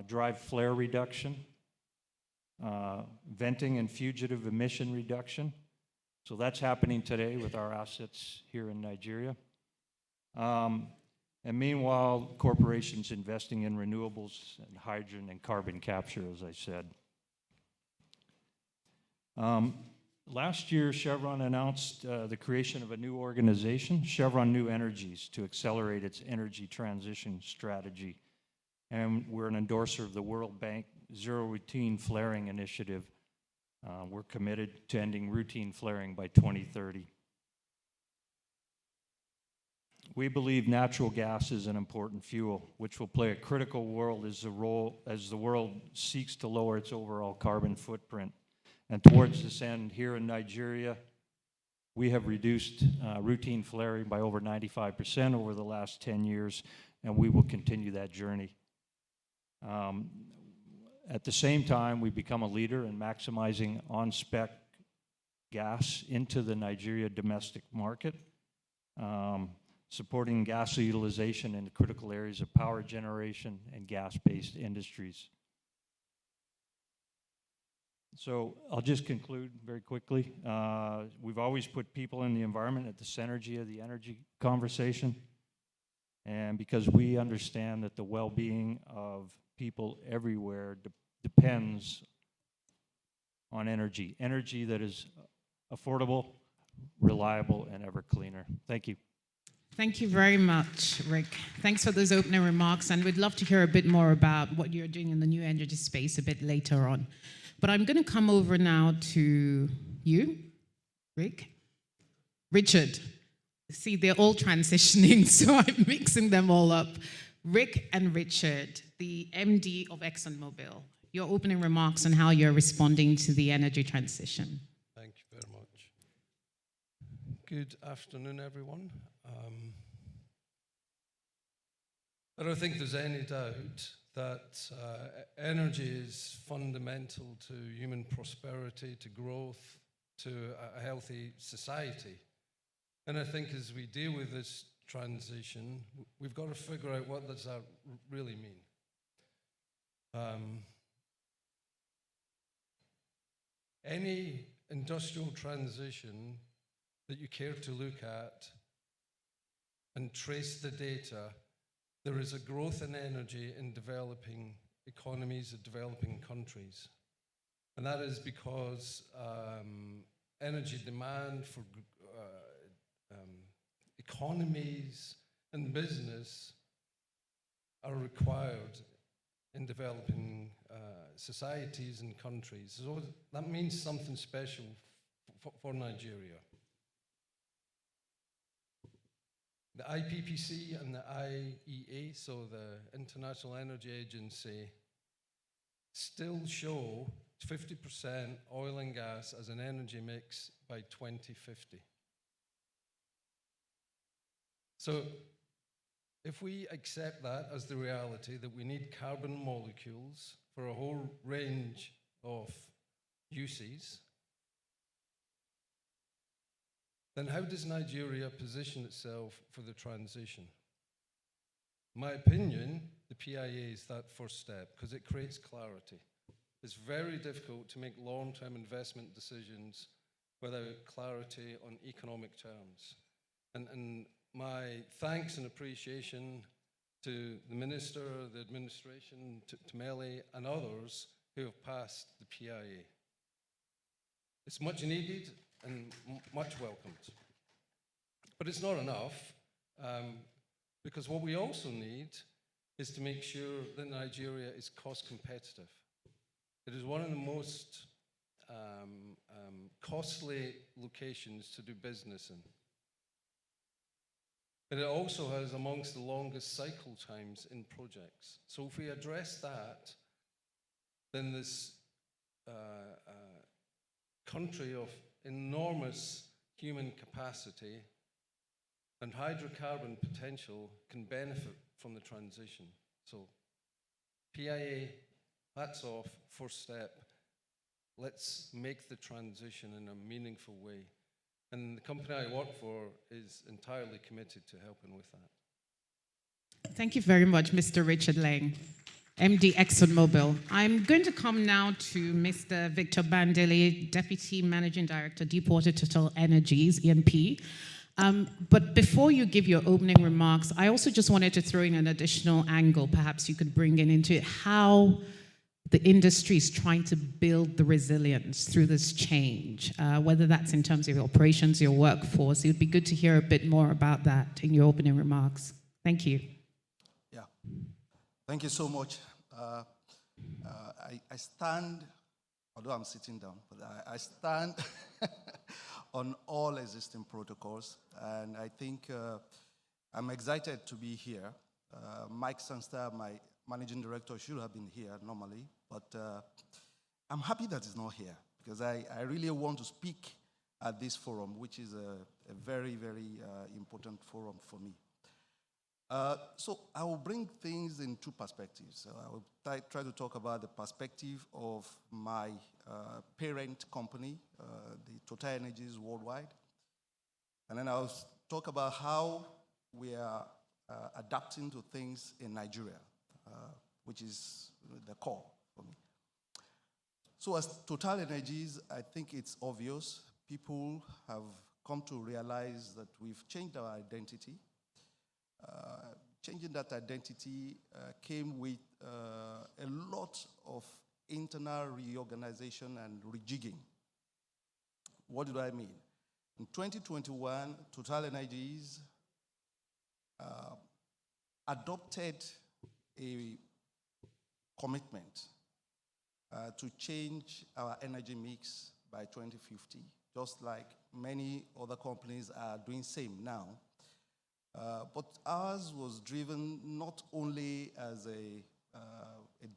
drive flare reduction, venting and fugitive emission reduction. So that's happening today with our assets here in Nigeria. And meanwhile, corporations investing in renewables and hydrogen and carbon capture, as I said. Last year, Chevron announced the creation of a new organization, Chevron New Energies, to accelerate its energy transition strategy. And we're an endorser of the World Bank Zero Routine Flaring Initiative. We're committed to ending routine flaring by 2030. We believe natural gas is an important fuel, which will play a critical role as the world seeks to lower its overall carbon footprint. And towards this end, here in Nigeria, we have reduced routine flaring by over 95% over the last 10 years, and we will continue that journey. At the same time, we become a leader in maximizing on-spec gas into the Nigeria domestic market, supporting gas utilization in the critical areas of power generation and gas-based industries. So I'll just conclude very quickly. We've always put people and the environment at the center of the energy conversation. And because we understand that the well-being of people everywhere depends on energy that is affordable, reliable, and ever cleaner. Thank you. Thank you very much, Rick. Thanks for those opening remarks, and we'd love to hear a bit more about what you're doing in the new energy space a bit later on. But I'm going to come over now to you, Rick. Richard. See, they're all transitioning, so I'm mixing them all up. Rick and Richard, the MD of ExxonMobil, your opening remarks on how you're responding to the energy transition. Thank you very much. Good afternoon, everyone. I don't think there's any doubt that energy is fundamental to human prosperity, to growth, to a healthy society. And I think as we deal with this transition, we've got to figure out what does that really mean. Any industrial transition that you care to look at and trace the data, there is a growth in energy in developing economies of developing countries. And that is because energy demand for economies and business are required in developing societies and countries. So that means something special for Nigeria. The IPPC and the IEA, so the International Energy Agency, still show 50% oil and gas as an energy mix by 2050. So if we accept that as the reality, that we need carbon molecules for a whole range of uses, then how does Nigeria position itself for the transition? In my opinion, the PIA is that first step because it creates clarity. It's very difficult to make long-term investment decisions without clarity on economic terms. And my thanks and appreciation to the Minister, the administration, to Melly and others who have passed the PIA. It's much needed and much welcomed. But it's not enough, because what we also need is to make sure that Nigeria is cost competitive. It is one of the most costly locations to do business in. But it also has amongst the longest cycle times in projects. So if we address that, then this country of enormous human capacity And hydrocarbon potential can benefit from the transition. So PIA, hats off, first step. Let's make the transition in a meaningful way. And the company I work for is entirely committed to helping with that. Thank you very much, Mr. Richard Lang, MD ExxonMobil. I'm going to come now to Mr. Victor Bandele, Deputy Managing Director, Deepwater Total Energies, E&P. But before you give your opening remarks, I also just wanted to throw in an additional angle, perhaps you could bring into it, how the industry is trying to build the resilience through this change, whether that's in terms of your operations, your workforce. It would be good to hear a bit more about that in your opening remarks. Thank you. Yeah, thank you so much. I stand, although I'm sitting down, but I stand on all existing protocols, and I think I'm excited to be here. Mike Sanster, my managing director, should have been here normally, but I'm happy that he's not here because I really want to speak at this forum, which is a very, very important forum for me. So I will bring things in two perspectives. I will try to talk about the perspective of my parent company, the Total Energies Worldwide. And then I'll talk about how we are adapting to things in Nigeria, which is the core for me. So as Total Energies, I think it's obvious. People have come to realize that we've changed our identity. Changing that identity came with a lot of internal reorganization and rejigging. What do I mean? In 2021, Total Energies adopted a commitment to change our energy mix by 2050, just like many other companies are doing same now. But ours was driven not only as a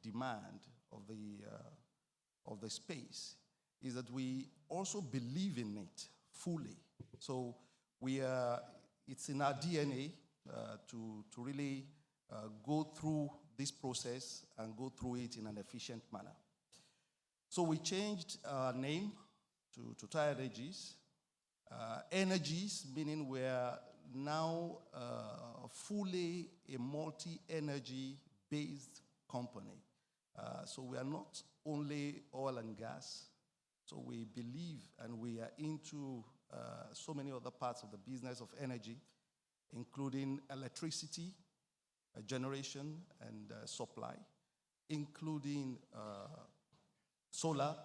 demand of the space, is that we also believe in it fully. So it's in our DNA to really go through this process and go through it in an efficient manner. So we changed our name to Total Energies. Energies, meaning we're now fully a multi-energy based company. So we are not only oil and gas, so we believe and we are into so many other parts of the business of energy, including electricity, generation and supply, including solar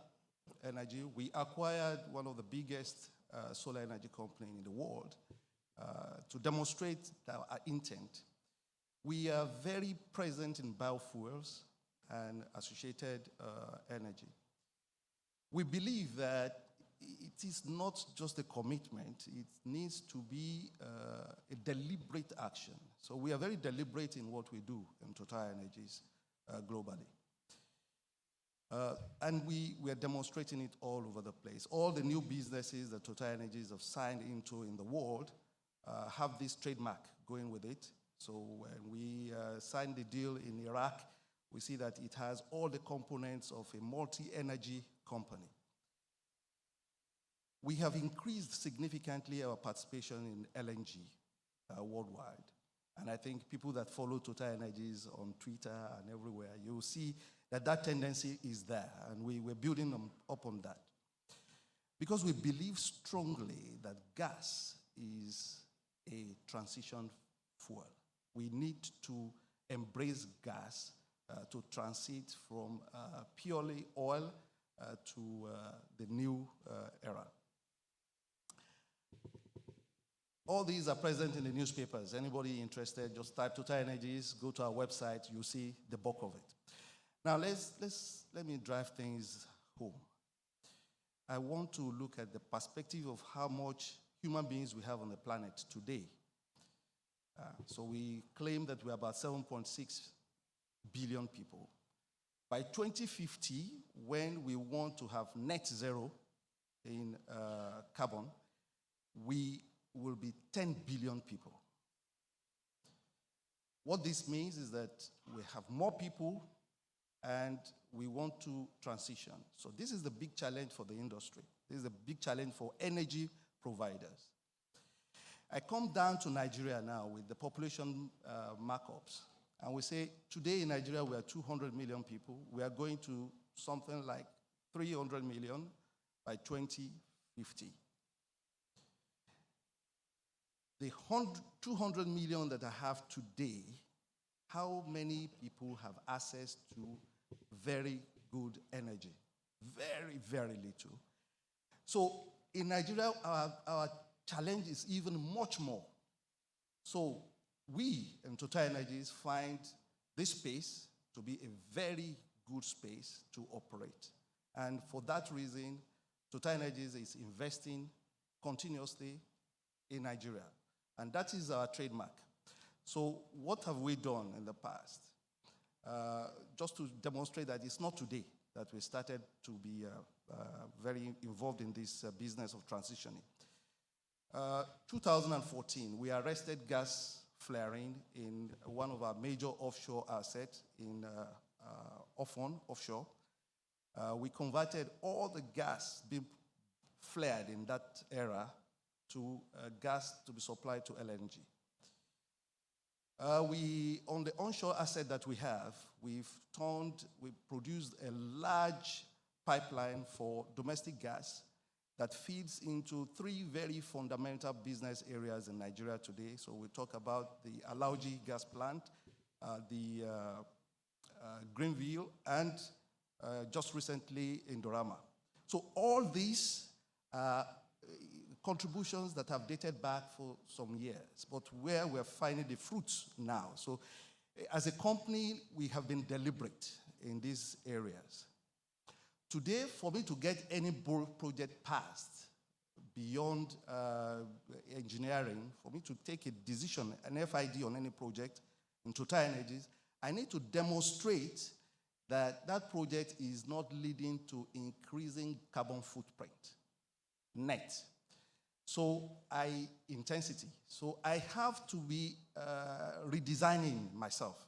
energy. We acquired one of the biggest solar energy companies in the world to demonstrate our intent. We are very present in biofuels and associated energy. We believe that it is not just a commitment, it needs to be a deliberate action. So we are very deliberate in what we do in Total Energies globally. And we are demonstrating it all over the place. All the new businesses that Total Energies have signed into in the world have this trademark going with it. So when we signed the deal in Iraq, we see that it has all the components of a multi-energy company. We have increased significantly our participation in LNG worldwide. And I think people that follow Total Energies on Twitter and everywhere, you'll see that that tendency is there, and we're building up on that. Because we believe strongly that gas is a transition fuel. We need to embrace gas to transit from purely oil to the new era. All these are present in the newspapers. Anybody interested, just type Total Energies, go to our website, you'll see the bulk of it. Now let me drive things home. I want to look at the perspective of how much human beings we have on the planet today. So we claim that we're about 7.6 billion people. By 2050, when we want to have net zero in carbon, we will be 10 billion people. What this means is that we have more people and we want to transition. So this is the big challenge for the industry. This is a big challenge for energy providers. I come down to Nigeria now with the population markups, and we say today in Nigeria we are 200 million people. We are going to something like 300 million by 2050. The 200 million that I have today, how many people have access to very good energy? Very, very little. So in Nigeria, our challenge is even much more. So we in Total Energies find this space to be a very good space to operate. And for that reason, Total Energies is investing continuously in Nigeria. And that is our trademark. So what have we done in the past? Just to demonstrate that it's not today that we started to be very involved in this business of transitioning. 2014, we arrested gas flaring in one of our major offshore assets in offshore. We converted all the gas being flared in that era to gas to be supplied to LNG. On the onshore asset that we have, we produced a large pipeline for domestic gas that feeds into three very fundamental business areas in Nigeria today. So we talk about the Alauji gas plant, the Greenville, and just recently Indorama. So all these contributions that have dated back for some years, but where we're finding the fruits now. So as a company, we have been deliberate in these areas. Today, for me to get any project passed beyond engineering, for me to take a decision, an FID on any project in Total Energies, I need to demonstrate that that project is not leading to increasing carbon footprint, net. So intensity. So I have to be redesigning myself.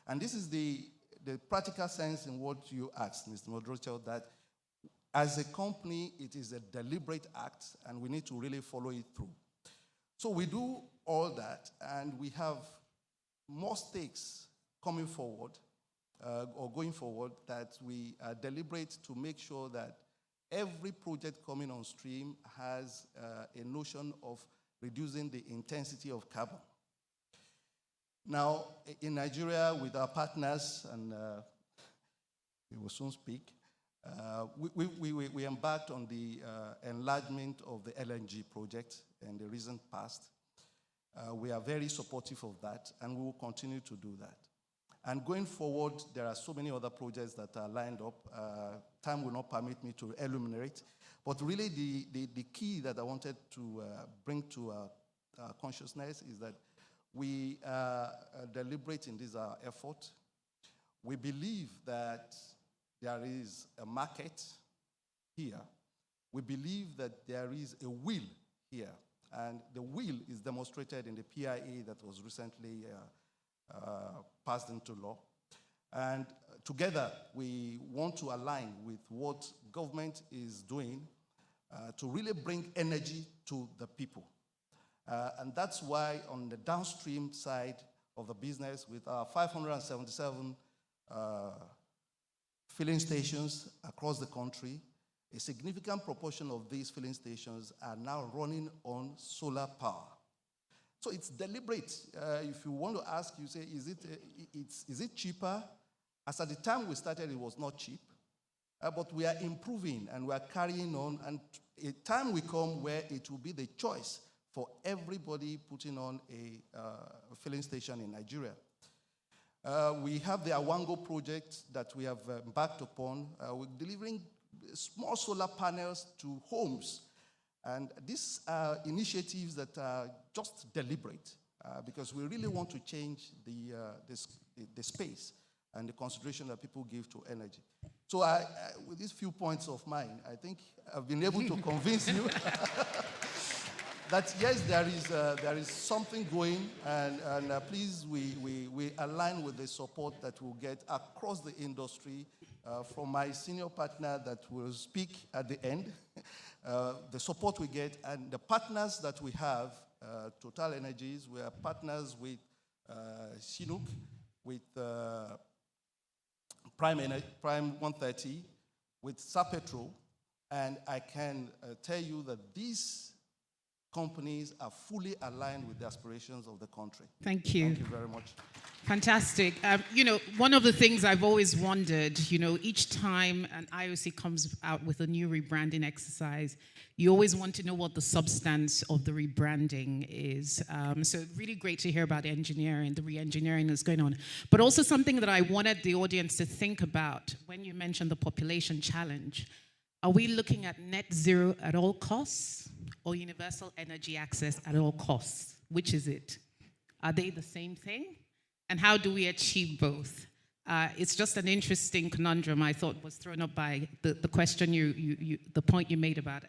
And this is the practical sense in what you asked, Mr. Moderator, that as a company, it is a deliberate act, and we need to really follow it through. So we do all that, and we have more stakes coming forward, or going forward, that we are deliberate to make sure that every project coming on stream has a notion of reducing the intensity of carbon. Now, in Nigeria, with our partners, and we will soon speak, we embarked on the enlargement of the LNG project in the recent past. We are very supportive of that, and we will continue to do that. And going forward, there are so many other projects that are lined up. Time will not permit me to enumerate. But really, the key that I wanted to bring to our consciousness is that we are deliberate in this effort. We believe that there is a market here. We believe that there is a will here. And the will is demonstrated in the PIA that was recently passed into law. And together, we want to align with what government is doing to really bring energy to the people. And that's why on the downstream side of the business, with our 577 filling stations across the country, a significant proportion of these filling stations are now running on solar power. So it's deliberate. If you want to ask, you say, is it cheaper? As at the time we started, it was not cheap. But we are improving and we are carrying on. And a time will come where it will be the choice for everybody putting on a filling station in Nigeria. We have the Awango project that we have embarked upon. We're delivering small solar panels to homes. And these are initiatives that are just deliberate because we really want to change the space and the consideration that people give to energy. So with these few points of mine, I think I've been able to convince you that yes, there is something going, and please, we align with the support that we'll get across the industry from my senior partner that will speak at the end, the support we get, and the partners that we have, Total Energies, we are partners with Chinook, with Prime 130, with Sapetro, and I can tell you that these companies are fully aligned with the aspirations of the country. Thank you. Thank you very much. Fantastic. One of the things I've always wondered, each time an IOC comes out with a new rebranding exercise, you always want to know what the substance of the rebranding is. So really great to hear about engineering, the re-engineering that's going on. But also something that I wanted the audience to think about when you mentioned the population challenge. Are we looking at net zero at all costs or universal energy access at all costs? Which is it? Are they the same thing? And how do we achieve both? It's just an interesting conundrum, I thought, was thrown up by the question the point you made about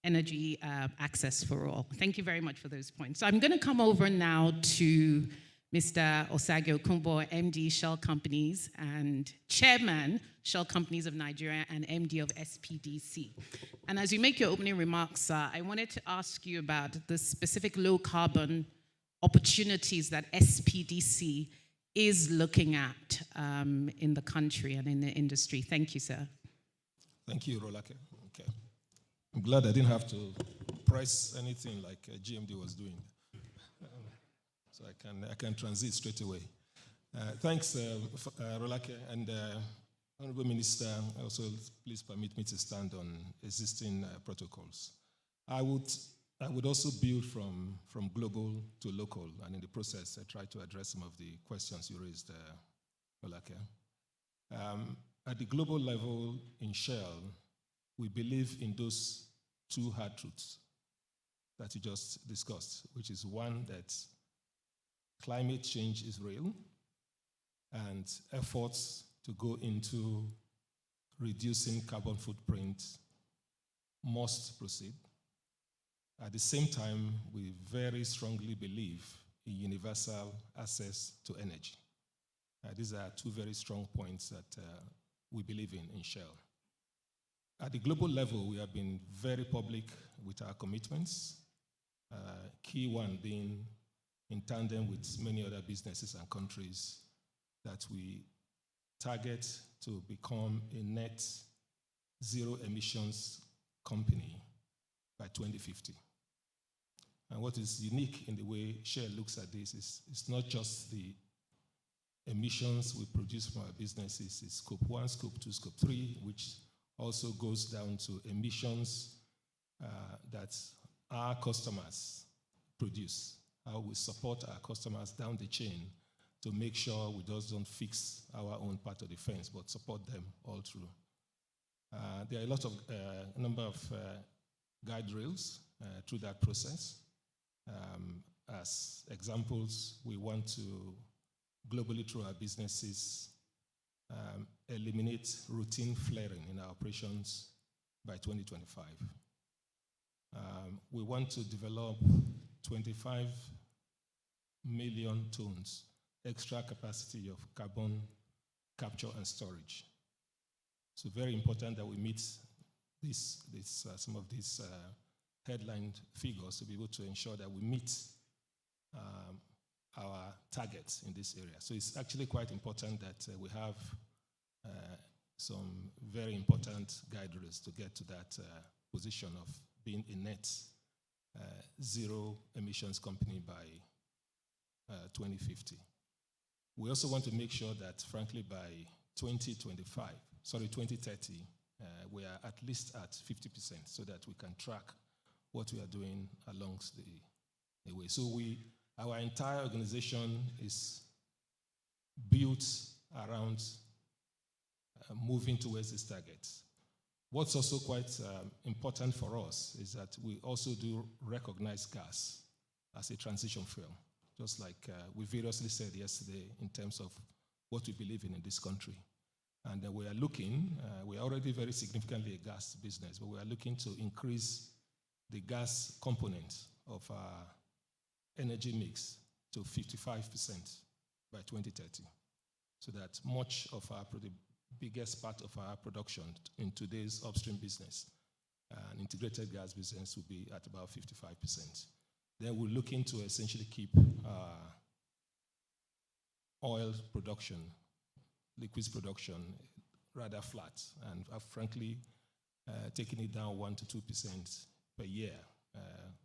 energy access for all. Thank you very much for those points. So I'm going to come over now to Mr. Osage Okunbo, MD Shell Companies and Chairman Shell Companies of Nigeria and MD of SPDC. And as you make your opening remarks, I wanted to ask you about the specific low carbon opportunities that SPDC is looking at in the country and in the industry. Thank you, sir. Thank you, Rolake. Okay. I'm glad I didn't have to press anything like GMD was doing. So I can transit straight away. Thanks, Rolake, and Honorable Minister. Also, please permit me to stand on existing protocols. I would also build from global to local, and in the process, I try to address some of the questions you raised, Rolake. At the global level in Shell, we believe in those two hard truths that you just discussed, which is one, that climate change is real, and efforts to go into reducing carbon footprint must proceed. At the same time, we very strongly believe in universal access to energy. These are two very strong points that we believe in Shell. At the global level, we have been very public with our commitments, key one being in tandem with many other businesses and countries that we target to become a net zero emissions company by 2050. And what is unique in the way Shell looks at this is it's not just the emissions we produce from our businesses, it's scope 1, scope 2, scope 3, which also goes down to emissions that our customers produce, how we support our customers down the chain to make sure we just don't fix our own part of the fence, but support them all through. There are a number of guide rails through that process. As examples, we want to globally through our businesses eliminate routine flaring in our operations by 2025. We want to develop 25 million tons extra capacity of carbon capture and storage. So very important that we meet some of these headline figures to be able to ensure that we meet our targets in this area. So it's actually quite important that we have some very important guide rails to get to that position of being a net zero emissions company by 2050. We also want to make sure that, frankly, by 2030, we are at least at 50% so that we can track what we are doing along the way. So our entire organization is built around moving towards these targets. What's also quite important for us is that we also do recognize gas as a transition fuel, just like we variously said yesterday in terms of what we believe in this country. And we are looking, we are already very significantly a gas business, but we are looking to increase the gas component of our energy mix to 55% by 2030. So that much of the biggest part of our production in today's upstream business, an integrated gas business, will be at about 55%. Then we're looking to essentially keep oil production, liquids production, rather flat, and frankly, taking it down 1 to 2% per year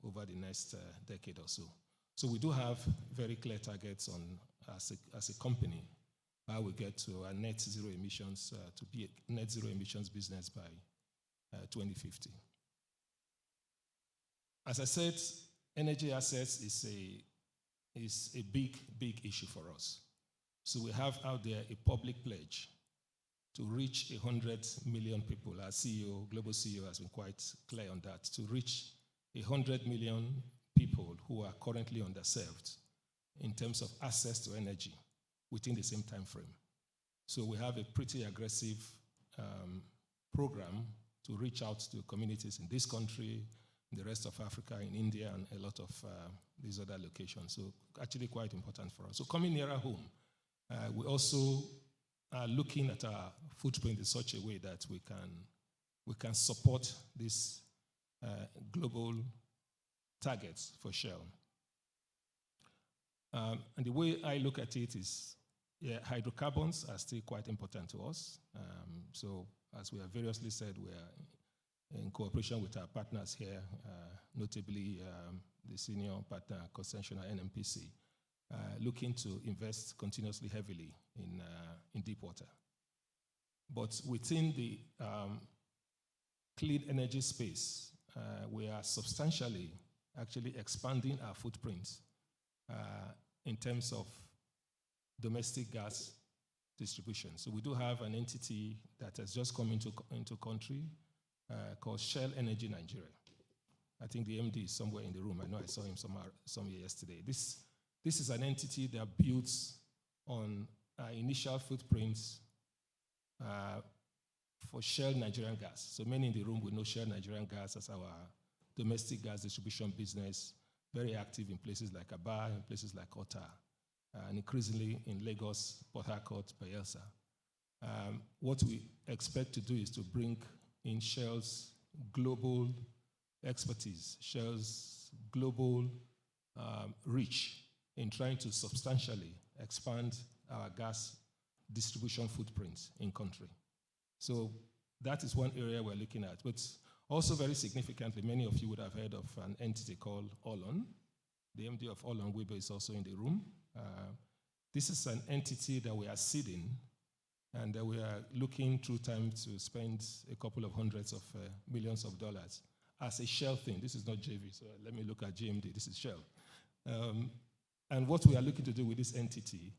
over the next decade or so. So we do have very clear targets on, as a company, how we get to a net zero emissions, to be a net zero emissions business by 2050. As I said, energy assets is a big issue for us. So we have out there a public pledge to reach 100 million people. Our CEO, global CEO, has been quite clear on that, to reach 100 million people who are currently underserved in terms of access to energy within the same time frame. So we have a pretty aggressive program to reach out to communities in this country, in the rest of Africa, in India, and a lot of these other locations. So actually quite important for us. So coming nearer home, we also are looking at our footprint in such a way that we can support these global targets for Shell. And the way I look at it is, hydrocarbons are still quite important to us. So as we have variously said, we are in cooperation with our partners here, notably the senior partner, concessionaire NNPC, looking to invest continuously heavily in deep water. But within the clean energy space, we are substantially actually expanding our footprint in terms of domestic gas distribution. So we do have an entity that has just come into country called Shell Energy Nigeria. I think the MD is somewhere in the room. I know I saw him somewhere yesterday. This is an entity that builds on our initial footprints for Shell Nigerian Gas. So many in the room will know Shell Nigerian Gas as our domestic gas distribution business, very active in places like Aba, in places like Ota, and increasingly in Lagos, Port Harcourt, Bayelsa. What we expect to do is to bring in Shell's global expertise, Shell's global reach in trying to substantially expand our gas distribution footprint in country. So that is one area we're looking at. But also very significantly, many of you would have heard of an entity called Olon. The MD of Olon, Wiebe, is also in the room. This is an entity that we are seeding, and we are looking through time to spend a couple of hundreds of millions of dollars as a Shell thing. This is not JV, so let me look at GMD. This is Shell. And what we are looking to do with this entity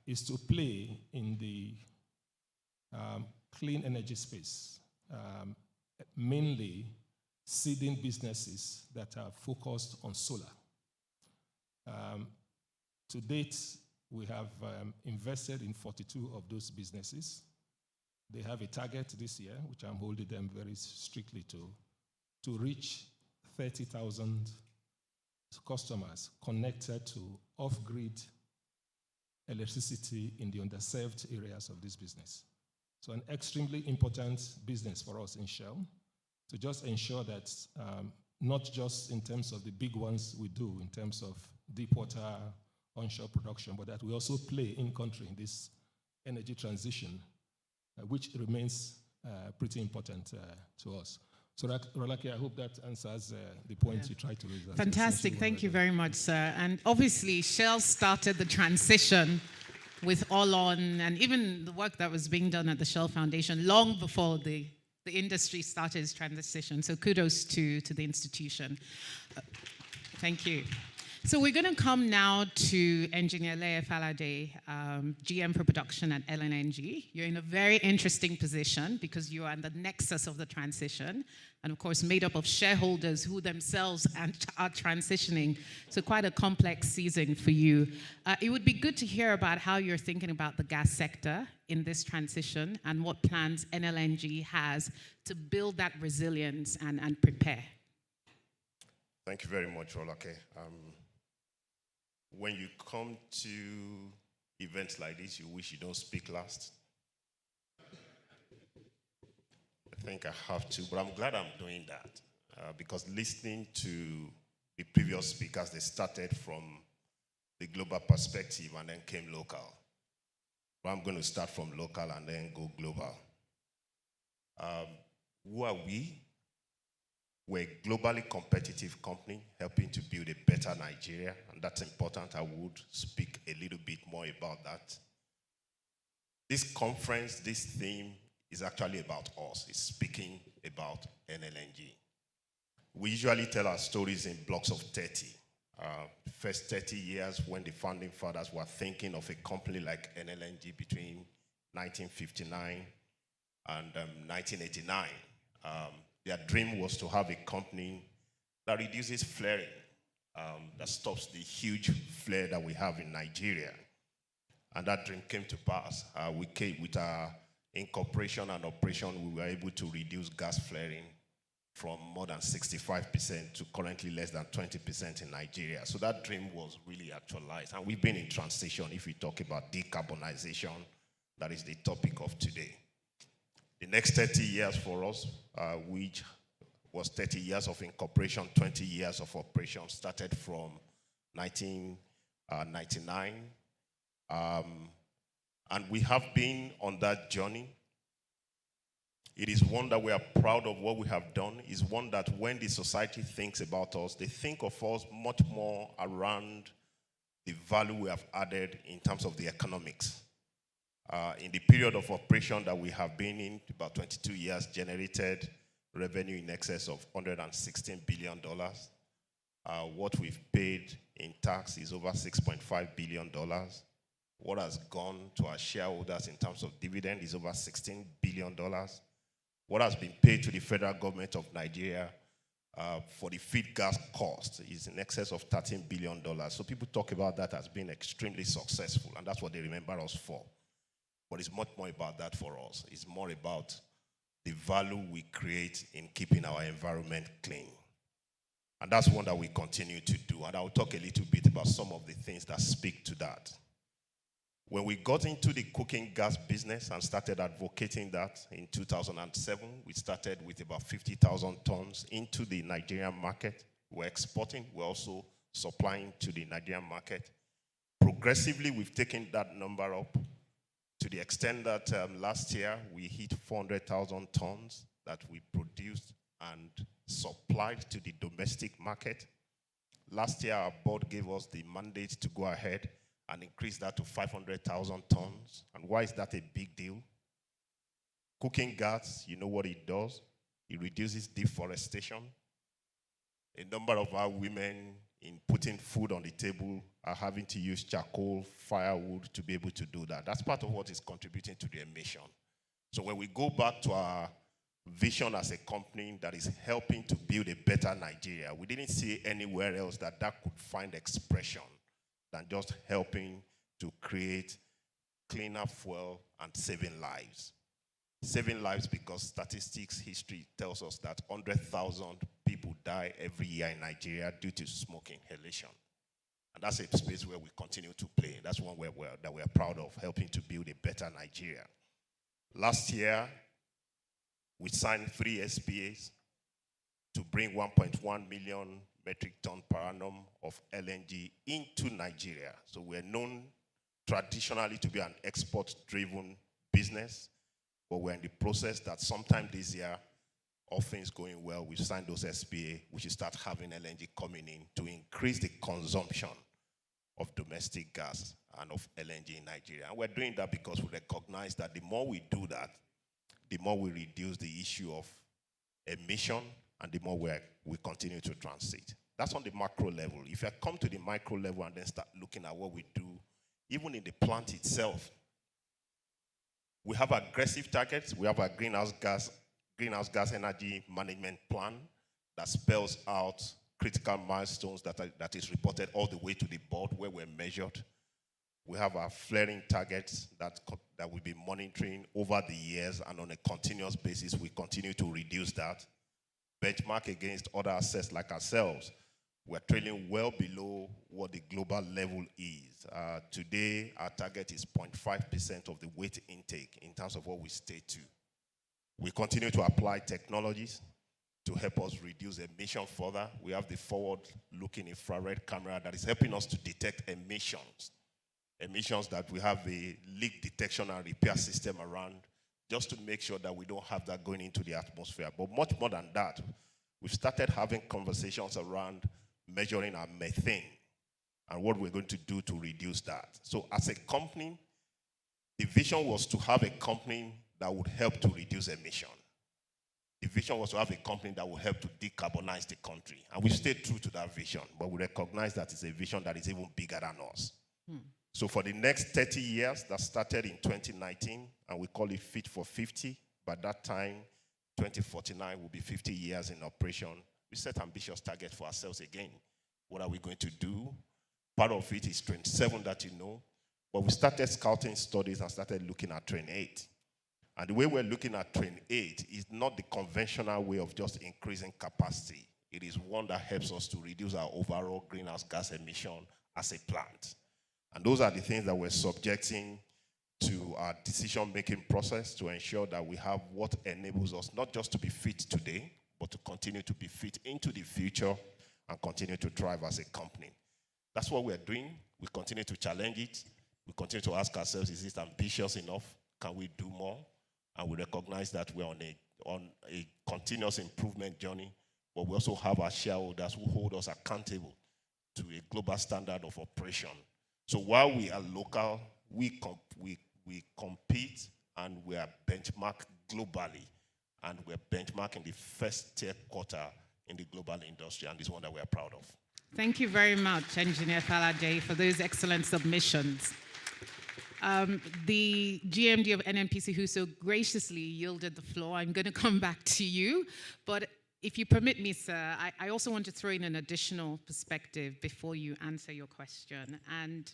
is to play in the clean energy space, mainly seeding businesses that are focused on solar. To date, we have invested in 42 of those businesses. They have a target this year, which I'm holding them very strictly to reach 30,000 customers connected to off-grid electricity in the underserved areas of this business. So an extremely important business for us in Shell to just ensure that not just in terms of the big ones we do in terms of deep water, onshore production, but that we also play in country in this energy transition, which remains pretty important to us. So Rolake, I hope that answers the points you tried to raise. Fantastic. Thank you very much, sir. And obviously, Shell started the transition with Olon and even the work that was being done at the Shell Foundation long before the industry started its transition. So kudos to the institution. Thank you. So we're going to come now to Engineer Leye Falade, GM for production at LNNG. You're in a very interesting position because you are in the nexus of the transition, and of course made up of shareholders who themselves are transitioning. So quite a complex season for you. It would be good to hear about how you're thinking about the gas sector in this transition and what plans NLNG has to build that resilience and prepare. Thank you very much, Rolake. When you come to events like this, you wish you don't speak last. I think I have to, but I'm glad I'm doing that because listening to the previous speakers, they started from the global perspective and then came local. But I'm going to start from local and then go global. Who are we? We're a globally competitive company helping to build a better Nigeria, and that's important. I would speak a little bit more about that. This conference, this theme is actually about us. It's speaking about NLNG. We usually tell our stories in blocks of 30. First 30 years when the founding fathers were thinking of a company like NLNG between 1959 and 1989. Their dream was to have a company that reduces flaring, that stops the huge flare that we have in Nigeria. And that dream came to pass. We came with our incorporation and operation, we were able to reduce gas flaring from more than 65% to currently less than 20% in Nigeria. So that dream was really actualized. And we've been in transition if we talk about decarbonization. That is the topic of today. The next 30 years for us, which was 30 years of incorporation, 20 years of operation, started from 1999. And we have been on that journey. It is one that we are proud of what we have done. It's one that when the society thinks about us, they think of us much more around the value we have added in terms of the economics. In the period of operation that we have been in, about 22 years, generated revenue in excess of $116 billion. What we've paid in tax is over $6.5 billion. What has gone to our shareholders in terms of dividend is over $16 billion. What has been paid to the federal government of Nigeria for the feed gas cost is in excess of $13 billion. So people talk about that as being extremely successful, and that's what they remember us for. But it's much more about that for us. It's more about the value we create in keeping our environment clean. And that's one that we continue to do. And I'll talk a little bit about some of the things that speak to that. When we got into the cooking gas business and started advocating that in 2007, we started with about 50,000 tons into the Nigerian market. We're exporting. We're also supplying to the Nigerian market. Progressively, we've taken that number up to the extent that last year we hit 400,000 tons that we produced and supplied to the domestic market. Last year, our board gave us the mandate to go ahead and increase that to 500,000 tons. And why is that a big deal? Cooking gas, you know what it does? It reduces deforestation. A number of our women in putting food on the table are having to use charcoal, firewood to be able to do that. That's part of what is contributing to the emission. So when we go back to our vision as a company that is helping to build a better Nigeria, we didn't see anywhere else that could find expression than just helping to create cleaner fuel and saving lives. Saving lives because statistics, history tells us that 100,000 people die every year in Nigeria due to smoke inhalation. And that's a space where we continue to play. That's one that we're proud of, helping to build a better Nigeria. Last year, we signed 3 SPAs to bring 1.1 million metric ton per annum of LNG into Nigeria. So we're known traditionally to be an export-driven business, but we're in the process that sometime this year, all things going well, we signed those SPA, we should start having LNG coming in to increase the consumption of domestic gas and of LNG in Nigeria. And we're doing that because we recognize that the more we do that, the more we reduce the issue of emission and the more we continue to transit. That's on the macro level. If I come to the micro level and then start looking at what we do, even in the plant itself, we have aggressive targets. We have a greenhouse gas energy management plan that spells out critical milestones that is reported all the way to the board where we're measured. We have our flaring targets that we'll be monitoring over the years, and on a continuous basis, we continue to reduce that. Benchmark against other assets like ourselves. We're trailing well below what the global level is. Today, our target is 0.5% of the weight intake in terms of what we stay to. We continue to apply technologies to help us reduce emission further. We have the forward-looking infrared camera that is helping us to detect emissions. Emissions that we have a leak detection and repair system around, just to make sure that we don't have that going into the atmosphere. But much more than that, we've started having conversations around measuring our methane and what we're going to do to reduce that. So as a company, the vision was to have a company that would help to reduce emission. The vision was to have a company that would help to decarbonize the country. And we stayed true to that vision, but we recognize that it's a vision that is even bigger than us. So for the next 30 years, that started in 2019, and we call it Fit for 50. By that time, 2049 will be 50 years in operation. We set ambitious targets for ourselves again. What are we going to do? Part of it is 27 that you know, but we started scouting studies and started looking at 28. And the way we're looking at 28 is not the conventional way of just increasing capacity. It is one that helps us to reduce our overall greenhouse gas emission as a plant. And those are the things that we're subjecting to our decision-making process to ensure that we have what enables us not just to be fit today, but to continue to be fit into the future and continue to thrive as a company. That's what we're doing. We continue to challenge it. We continue to ask ourselves, is it ambitious enough? Can we do more? And we recognize that we're on a continuous improvement journey, but we also have our shareholders who hold us accountable to a global standard of operation. So while we are local, we compete and we are benchmarked globally, and we're benchmarking the first tier quarter in the global industry, and this is one that we are proud of. Thank you very much, Engineer Falade, for those excellent submissions. The GMD of NNPC, who so graciously yielded the floor, I'm going to come back to you, but if you permit me, sir, I also want to throw in an additional perspective before you answer your question. And,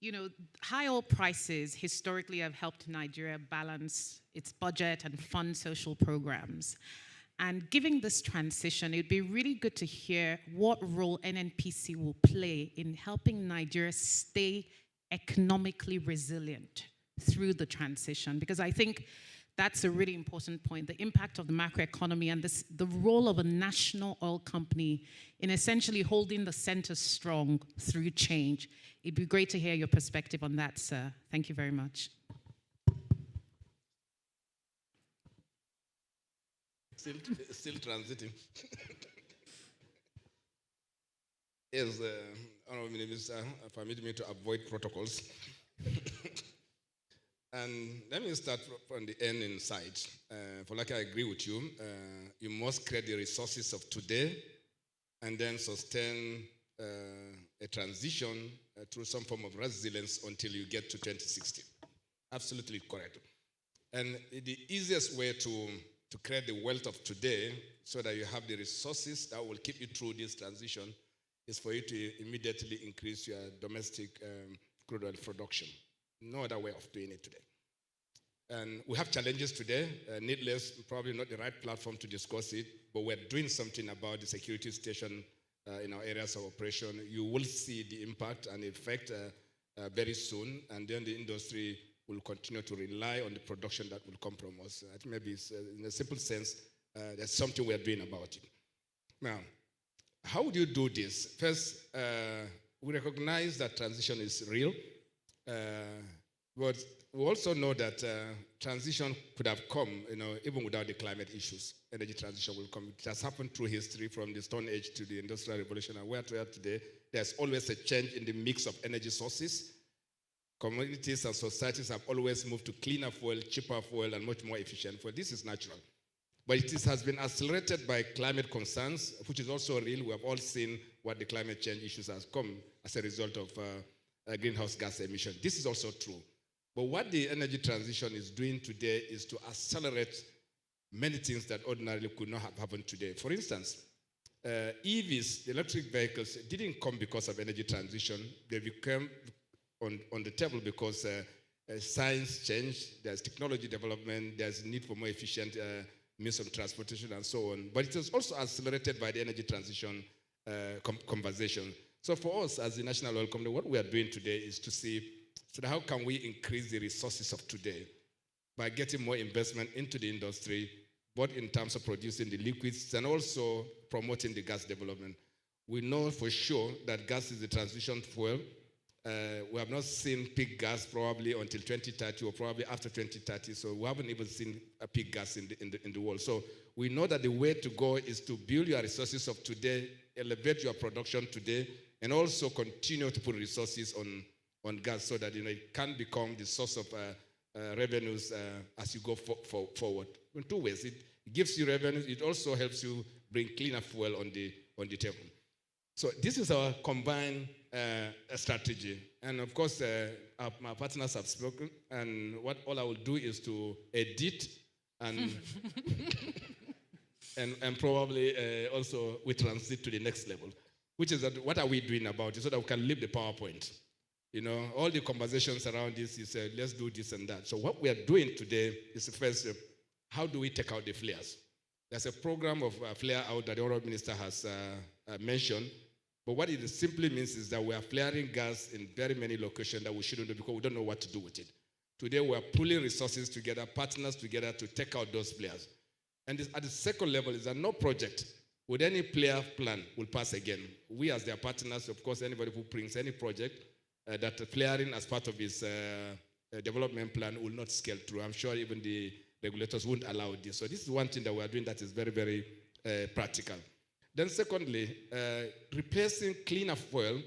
you know, high oil prices historically have helped Nigeria balance its budget and fund social programs. And given this transition, it'd be really good to hear what role NNPC will play in helping Nigeria stay economically resilient through the transition, because I think that's a really important point, the impact of the macroeconomy and the role of a national oil company in essentially holding the center strong through change. It'd be great to hear your perspective on that, sir. Thank you very much. Still transiting. Yes, Honorable Minister, permit me to avoid protocols. And let me start from the end in sight. Like I agree with you. You must create the resources of today and then sustain a transition through some form of resilience until you get to 2060. Absolutely correct. And the easiest way to create the wealth of today so that you have the resources that will keep you through this transition is for you to immediately increase your domestic crude oil production. No other way of doing it today. And we have challenges today. Needless, probably not the right platform to discuss it, but we're doing something about the security station in our areas of operation. You will see the impact and effect very soon, and then the industry will continue to rely on the production that will come from us. I think maybe it's, in a simple sense, there's something we're doing about it. Now, how would you do this? First, we recognize that transition is real, but we also know that transition could have come, even without the climate issues. Energy transition will come. It has happened through history, from the Stone Age to the Industrial Revolution, and where we are today. There's always a change in the mix of energy sources. Communities and societies have always moved to cleaner fuel, cheaper fuel, and much more efficient fuel. This is natural. But it has been accelerated by climate concerns, which is also real. We have all seen what the climate change issues has come as a result of greenhouse gas emission. This is also true. But what the energy transition is doing today is to accelerate many things that ordinarily could not have happened today. For instance, EVs, the electric vehicles, didn't come because of energy transition. They became on the table because science changed, there's technology development, there's need for more efficient means of transportation and so on. But it was also accelerated by the energy transition conversation. So for us as the National Oil Company, what we are doing today is to see so how can we increase the resources of today by getting more investment into the industry, both in terms of producing the liquids and also promoting the gas development. We know for sure that gas is the transition fuel. We have not seen peak gas probably until 2030 or probably after 2030. So we haven't even seen a peak gas in the world. So we know that the way to go is to build your resources of today, elevate your production today, and also continue to put resources on gas so that it can become the source of revenues as you go forward. In two ways, it gives you revenues. It also helps you bring cleaner fuel on the table. So this is our combined strategy. And of course, my partners have spoken, and all I will do is to edit and and probably also we transit to the next level, which is that what are we doing about it so that we can leave the PowerPoint. All the conversations around this is let's do this and that. So what we are doing today is first, how do we take out the flares? There's a program of flare out that the Honorable Minister has mentioned. But what it simply means is that we are flaring gas in very many locations that we shouldn't do because we don't know what to do with it. Today we are pulling resources together, partners together to take out those flares. And at the second level is that no project with any flare plan will pass again. We as their partners, of course, anybody who brings any project that flaring as part of his development plan will not scale through. I'm sure even the regulators won't allow this. So this is one thing that we are doing that is very, very practical. Then secondly, replacing cleaner fuel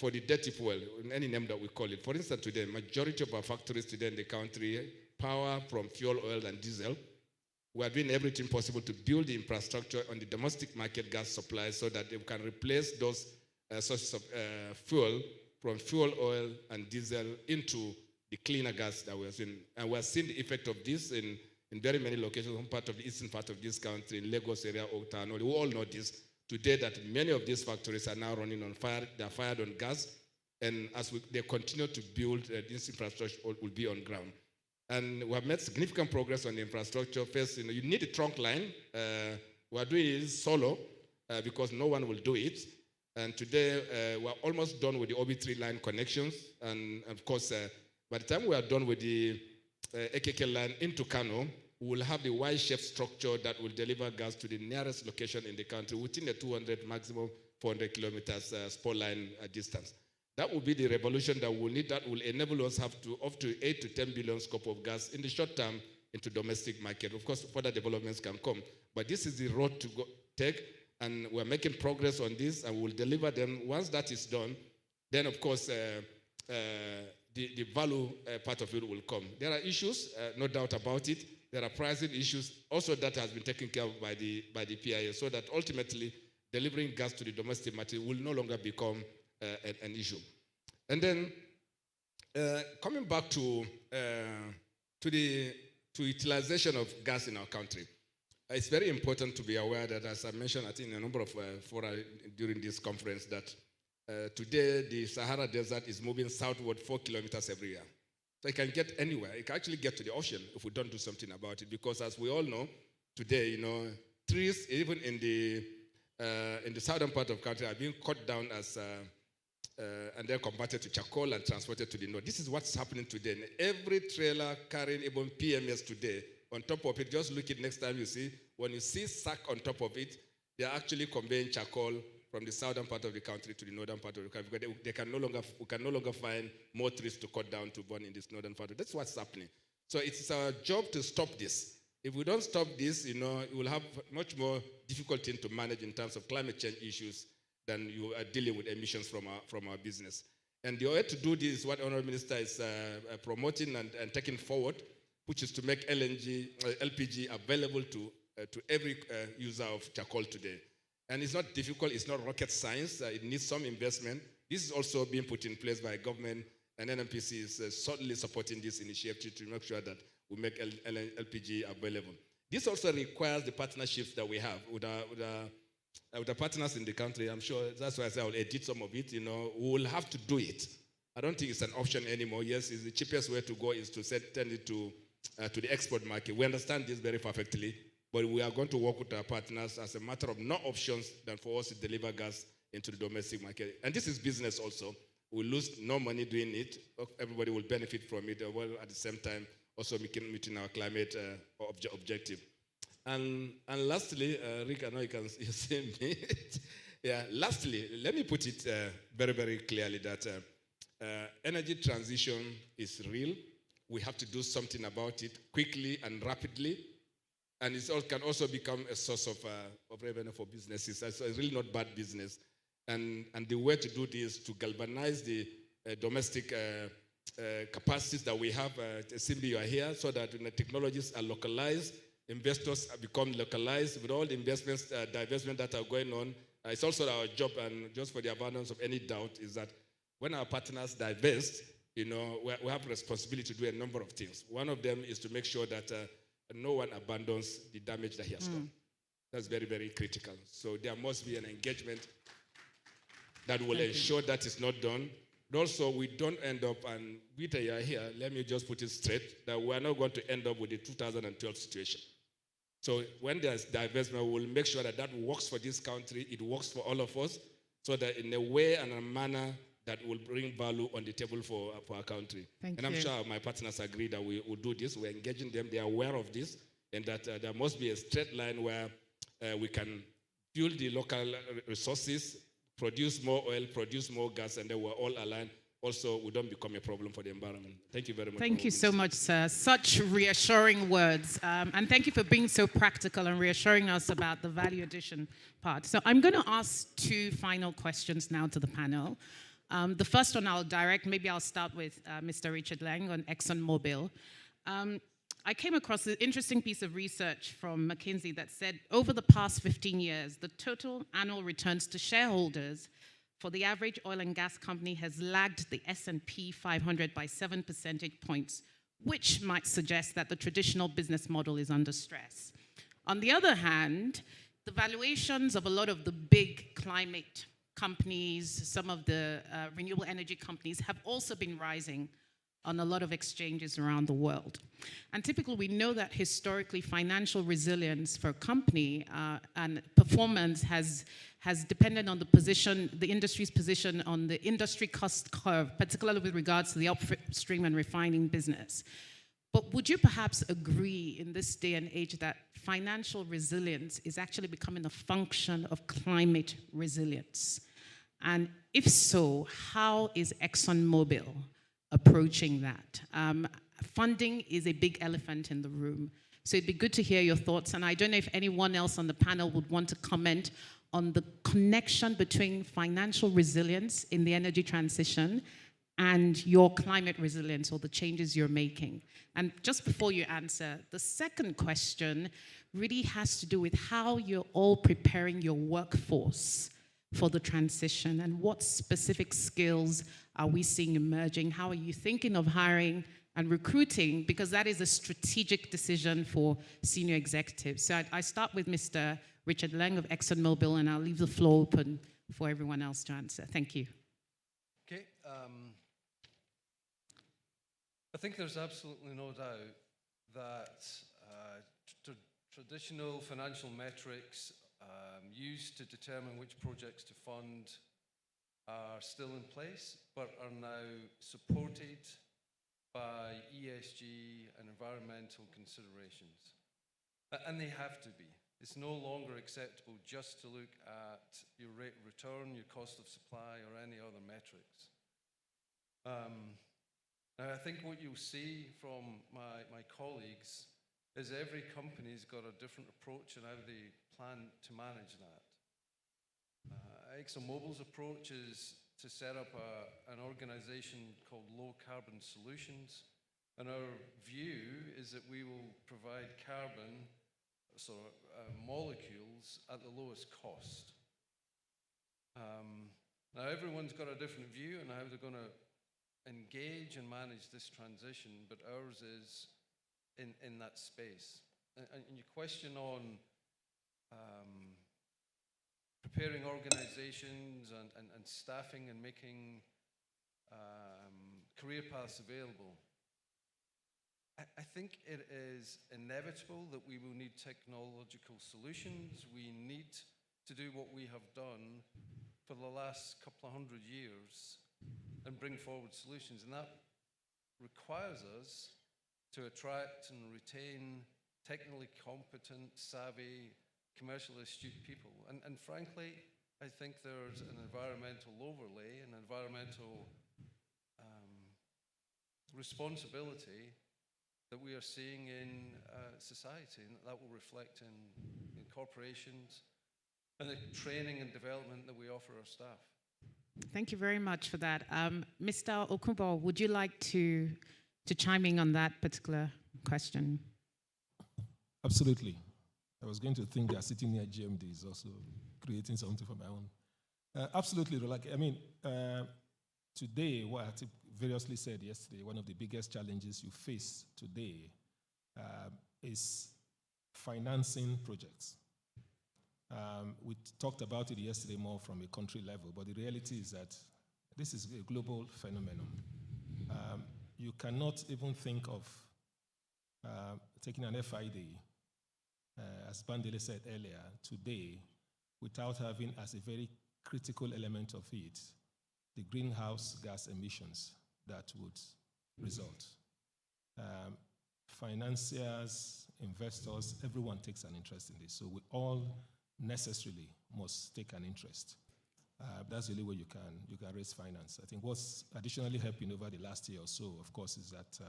for the dirty fuel, in any name that we call it. For instance, today, majority of our factories today in the country power from fuel oil and diesel. We are doing everything possible to build the infrastructure on the domestic market gas supply so that we can replace those sources of fuel from fuel oil and diesel into the cleaner gas that we are seeing. And we are seeing the effect of this in very many locations, one part of the eastern part of this country, in Lagos area, Oktano. We all know this today that many of these factories are now running on fire. They are fired on gas. And as they continue to build, this infrastructure will be on ground. And we have made significant progress on the infrastructure. First, you need a trunk line. We are doing it solo because no one will do it. And today, we're almost done with the OB3 line connections. And of course, by the time we are done with the AKK line into Kano, we will have the Y-shaped structure that will deliver gas to the nearest location in the country within the 200, maximum 400 kilometers spur line distance. That will be the revolution that we'll need. That will enable us have to up to 8 to 10 billion scope of gas in the short term into domestic market. Of course, further developments can come. But this is the road to take. And we're making progress on this, and we'll deliver them. Once that is done, then, of course, the value part of it will come. There are issues, no doubt about it. There are pricing issues. Also, that has been taken care of by the PIA, so that ultimately delivering gas to the domestic market will no longer become an issue. And then, coming back to utilization of gas in our country. It's very important to be aware that, as I mentioned, I think in a number of fora during this conference, that today the Sahara Desert is moving southward 4 kilometers every year. So it can get anywhere. It can actually get to the ocean if we don't do something about it. Because as we all know, today, trees, even in the southern part of the country, are being cut down as and then converted to charcoal and transported to the north. This is what's happening today. And every trailer carrying even PMS today, on top of it, just look at next time you see, when you see sack on top of it, they are actually conveying charcoal from the southern part of the country to the northern part of the country. Because we can no longer find more trees to cut down to burn in this northern part. That's what's happening. So it's our job to stop this. If we don't stop this, it will have much more difficulty to manage in terms of climate change issues than you are dealing with emissions from our business. And the way to do this is what the Honorable Minister is promoting and taking forward, which is to make LPG available to every user of charcoal today. And it's not difficult, it's not rocket science, it needs some investment. This is also being put in place by government, and NNPC is certainly supporting this initiative to make sure that we make LPG available. This also requires the partnerships that we have with our partners in the country. I'm sure that's why I say I will edit some of it. We will have to do it. I don't think it's an option anymore. Yes, it's the cheapest way to go is to send it to the export market. We understand this very perfectly. But we are going to work with our partners as a matter of no options than for us to deliver gas into the domestic market. And this is business also. We'll lose no money doing it. Everybody will benefit from it, while at the same time also meeting our climate objective. And lastly, Rick, I know you see me. Yeah, lastly, let me put it very, very clearly that energy transition is real. We have to do something about it quickly and rapidly. And it can also become a source of revenue for businesses. So it's really not bad business. And the way to do this is to galvanize the domestic capacities that we have. Simply you are here so that when the technologies are localized, investors become localized with all the investments, divestment that are going on. It's also our job, and just for the abundance of any doubt, is that when our partners divest, we have responsibility to do a number of things. One of them is to make sure that no one abandons the damage that he has done. That's very, very critical. So there must be an engagement that will ensure that it's not done. But also, we don't end up, and Vita, you are here, let me just put it straight, that we are not going to end up with the 2012 situation. So when there's divestment, we'll make sure that that works for this country, it works for all of us, so that in a way and a manner that will bring value on the table for our country. And I'm sure my partners agree that we will do this. We're engaging them. They are aware of this, and that there must be a straight line where we can fuel the local resources, produce more oil, produce more gas, and then we're all aligned. Also, we don't become a problem for the environment. Thank you very much. Thank you so much, sir. Such reassuring words. And thank you for being so practical and reassuring us about the value addition part. So I'm going to ask two final questions now to the panel. The first one I'll direct, maybe I'll start with Mr. Richard Lang on ExxonMobil. I came across an interesting piece of research from McKinsey that said over the past 15 years, the total annual returns to shareholders for the average oil and gas company has lagged the S&P 500 by 7 percentage points, which might suggest that the traditional business model is under stress. On the other hand, the valuations of a lot of the big climate companies, some of the renewable energy companies have also been rising on a lot of exchanges around the world. And typically we know that historically financial resilience for a company and performance has depended on the position, the industry's position on the industry cost curve, particularly with regards to the upstream and refining business. But would you perhaps agree in this day and age that financial resilience is actually becoming a function of climate resilience? And if so, how is ExxonMobil approaching that? Funding is a big elephant in the room. So it'd be good to hear your thoughts. And I don't know if anyone else on the panel would want to comment on the connection between financial resilience in the energy transition and your climate resilience or the changes you're making. And just before you answer, the second question really has to do with how you're all preparing your workforce for the transition and what specific skills are we seeing emerging? How are you thinking of hiring and recruiting? Because that is a strategic decision for senior executives. So I start with Mr. Richard Lang of ExxonMobil, and I'll leave the floor open for everyone else to answer. Thank you. Okay. I think there's absolutely no doubt that traditional financial metrics used to determine which projects to fund are still in place, but are now supported by ESG and environmental considerations. And they have to be. It's no longer acceptable just to look at your rate of return, your cost of supply, or any other metrics. Now, I think what you'll see from my colleagues is every company's got a different approach in how they plan to manage that. ExxonMobil's approach is to set up an organization called Low Carbon Solutions, and our view is that we will provide carbon molecules at the lowest cost. Now, everyone's got a different view on how they're going to engage and manage this transition, but ours is in that space. And your question on preparing organizations and staffing and making career paths available. I think it is inevitable that we will need technological solutions. We need to do what we have done for the last couple of 100 years and bring forward solutions. And that requires us to attract and retain technically competent, savvy, commercially astute people. And frankly, I think there's an environmental overlay, an environmental responsibility that we are seeing in society, and that will reflect in corporations and the training and development that we offer our staff. Thank you very much for that. Mr. Okunbo, would you like to chime in on that particular question? Absolutely. I was going to think that sitting near GMD is also creating something for my own. Absolutely. Today, what I variously said yesterday, one of the biggest challenges you face today is financing projects. We talked about it yesterday more from a country level, but the reality is that this is a global phenomenon. You cannot even think of taking an FID, as Bandele said earlier, today, without having as a very critical element of it the greenhouse gas emissions that would result. Financiers, investors, everyone takes an interest in this. So we all necessarily must take an interest. That's the only way you can raise finance. I think what's additionally helping over the last year or so, of course, is that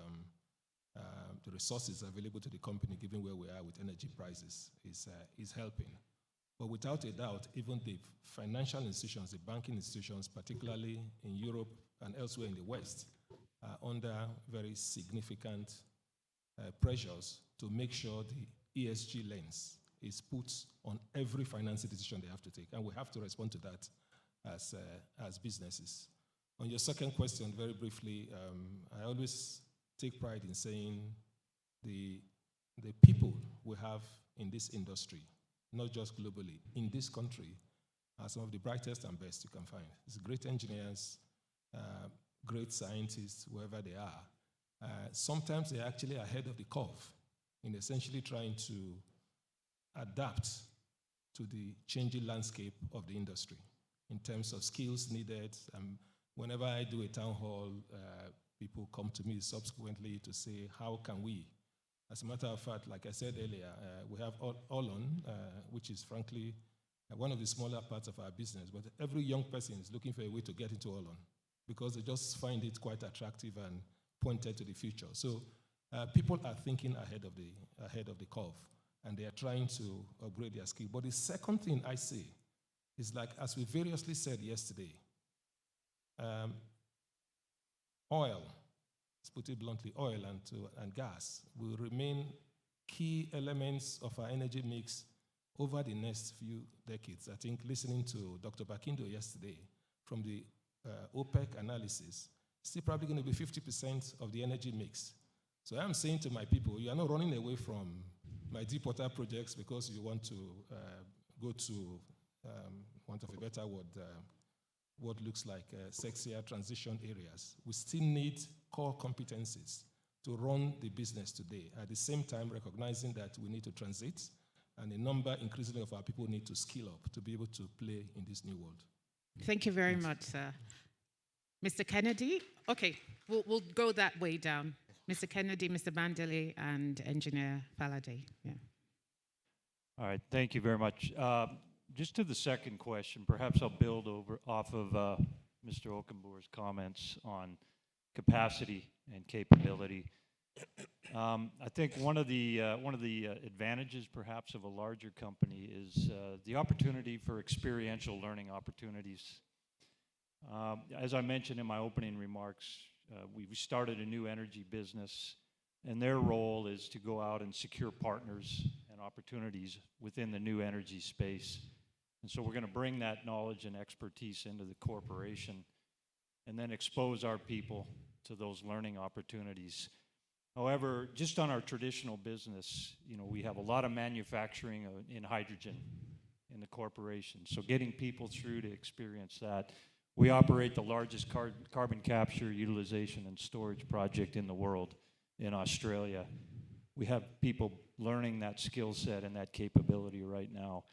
the resources available to the company, given where we are with energy prices, is helping. But without a doubt, even the financial institutions, the banking institutions, particularly in Europe and elsewhere in the West, are under very significant pressures to make sure the ESG lens is put on every financing decision they have to take. And we have to respond to that as businesses. On your second question, very briefly, I always take pride in saying the people we have in this industry, not just globally, in this country, are some of the brightest and best you can find. It's great engineers, great scientists, wherever they are. Sometimes they're actually ahead of the curve in essentially trying to adapt to the changing landscape of the industry in terms of skills needed. Whenever I do a town hall, people come to me subsequently to say, how can we? As a matter of fact, like I said earlier, we have Olon, which is frankly one of the smaller parts of our business, but every young person is looking for a way to get into Olon because they just find it quite attractive and pointed to the future. So people are thinking ahead of the curve, and they are trying to upgrade their skill. But the second thing I say is, like as we variously said yesterday, oil, let's put it bluntly, oil and gas will remain key elements of our energy mix over the next few decades. I think listening to Dr. Bakindo yesterday from the OPEC analysis, still probably going to be 50% of the energy mix. So I'm saying to my people, you are not running away from my deep water projects because you want to go to, want of a better word, what looks like sexier transition areas. We still need core competencies to run the business today. At the same time, recognizing that we need to transit, and a number increasingly of our people need to skill up to be able to play in this new world. Thank you very much, sir. Mr. Kennedy? Okay, we'll go that way down. Mr. Kennedy, Mr. Bandele, and Engineer Faladay. Yeah. All right, thank you very much. Just to the second question, perhaps I'll build off of Mr. Okunbo's comments on capacity and capability. I think one of the advantages, perhaps, of a larger company is the opportunity for experiential learning opportunities. As I mentioned in my opening remarks, we started a new energy business, and their role is to go out and secure partners and opportunities within the new energy space. And so we're going to bring that knowledge and expertise into the corporation and then expose our people to those learning opportunities. However, just on our traditional business, we have a lot of manufacturing in hydrogen in the corporation. So getting people through to experience that. We operate the largest carbon capture, utilization, and storage project in the world in Australia. We have people learning that skill set and that capability right now.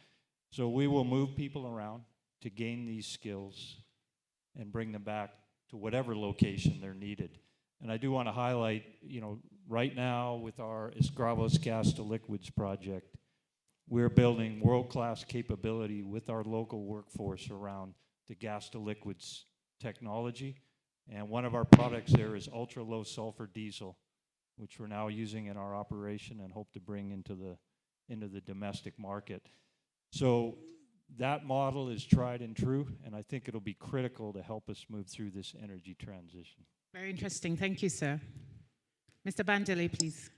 So we will move people around to gain these skills and bring them back to whatever location they're needed. And I do want to highlight, right now with our Escravos Gas to Liquids project, we're building world-class capability with our local workforce around the gas to liquids technology. And one of our products there is ultra-low sulfur diesel, which we're now using in our operation and hope to bring into the domestic market. So that model is tried and true, and I think it'll be critical to help us move through this energy transition. Very interesting. Thank you, sir. Mr. Bandele, please.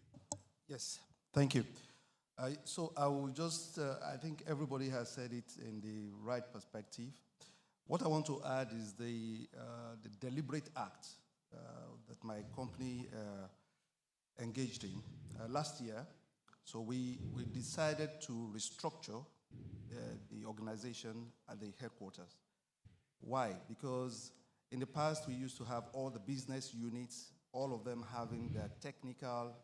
Yes, thank you. So I will just, I think everybody has said it in the right perspective. What I want to add is the deliberate act that my company engaged in last year. So we decided to restructure the organization at the headquarters. Why? Because in the past, we used to have all the business units, all of them having their technical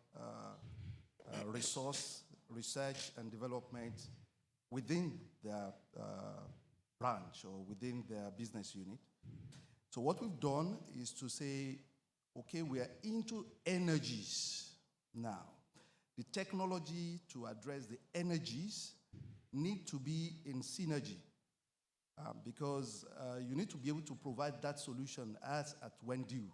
resource, research and development within their branch or within their business unit. So what we've done is to say, okay, we are into energies now. The technology to address the energies need to be in synergy because you need to be able to provide that solution as at when due.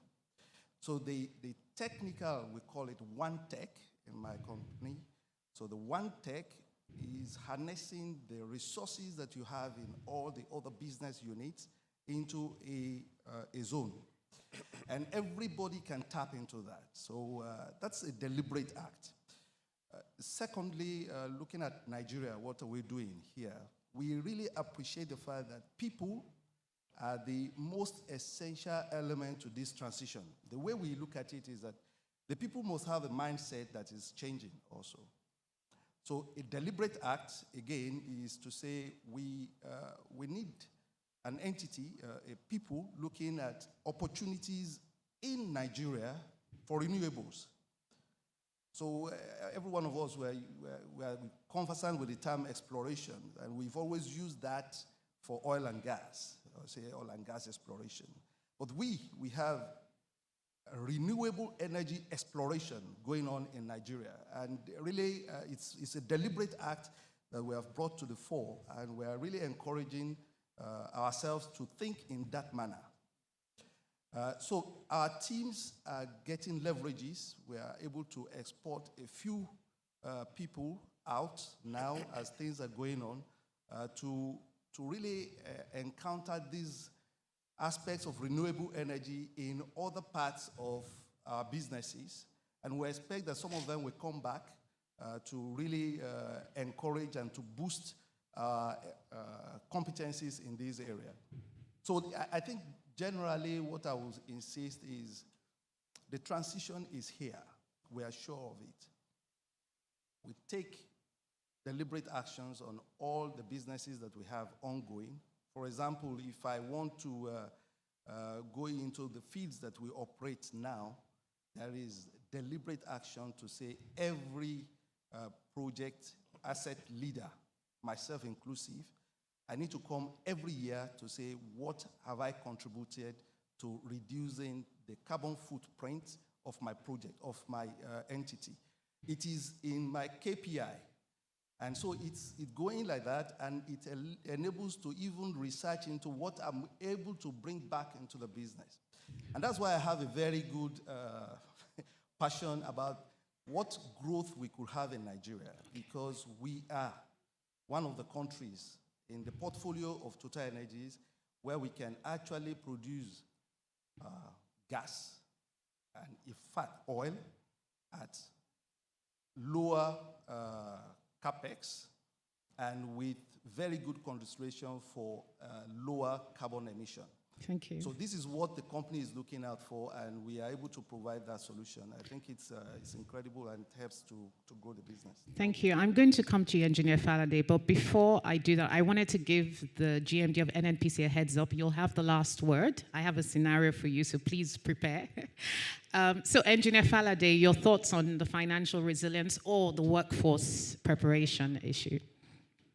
So the technical, we call it One Tech in my company. So the One Tech is harnessing the resources that you have in all the other business units into a zone. And everybody can tap into that. So that's a deliberate act. Secondly, looking at Nigeria, what are we doing here? We really appreciate the fact that people are the most essential element to this transition. The way we look at it is that the people must have a mindset that is changing also. So a deliberate act, again, is to say we need an entity, a people looking at opportunities in Nigeria for renewables. So every one of us, we are conversant with the term exploration, and we've always used that for oil and gas, say oil and gas exploration. But we have a renewable energy exploration going on in Nigeria, and really it's a deliberate act that we have brought to the fore, and we are really encouraging ourselves to think in that manner. So our teams are getting leverages. We are able to export a few people out now as things are going on to really encounter these aspects of renewable energy in other parts of our businesses. And we expect that some of them will come back to really encourage and to boost competencies in this area. So I think generally what I will insist is the transition is here. We are sure of it. We take deliberate actions on all the businesses that we have ongoing. For example, if I want to go into the fields that we operate now, there is deliberate action to say every project asset leader, myself inclusive, I need to come every year to say, what have I contributed to reducing the carbon footprint of my project, of my entity? It is in my KPI. And so it's going like that, and it enables to even research into what I'm able to bring back into the business. And that's why I have a very good passion about what growth we could have in Nigeria, because we are one of the countries in the portfolio of Total Energies where we can actually produce gas and, in fact, oil at lower capex and with very good consideration for lower carbon emission. Thank you. So this is what the company is looking out for, and we are able to provide that solution. I think it's incredible, and it helps to grow the business. Thank you. I'm going to come to you, Engineer Faraday, but before I do that, I wanted to give the GMD of NNPC a heads up. You'll have the last word. I have a scenario for you, so please prepare. So, Engineer Faraday, your thoughts on the financial resilience or the workforce preparation issue?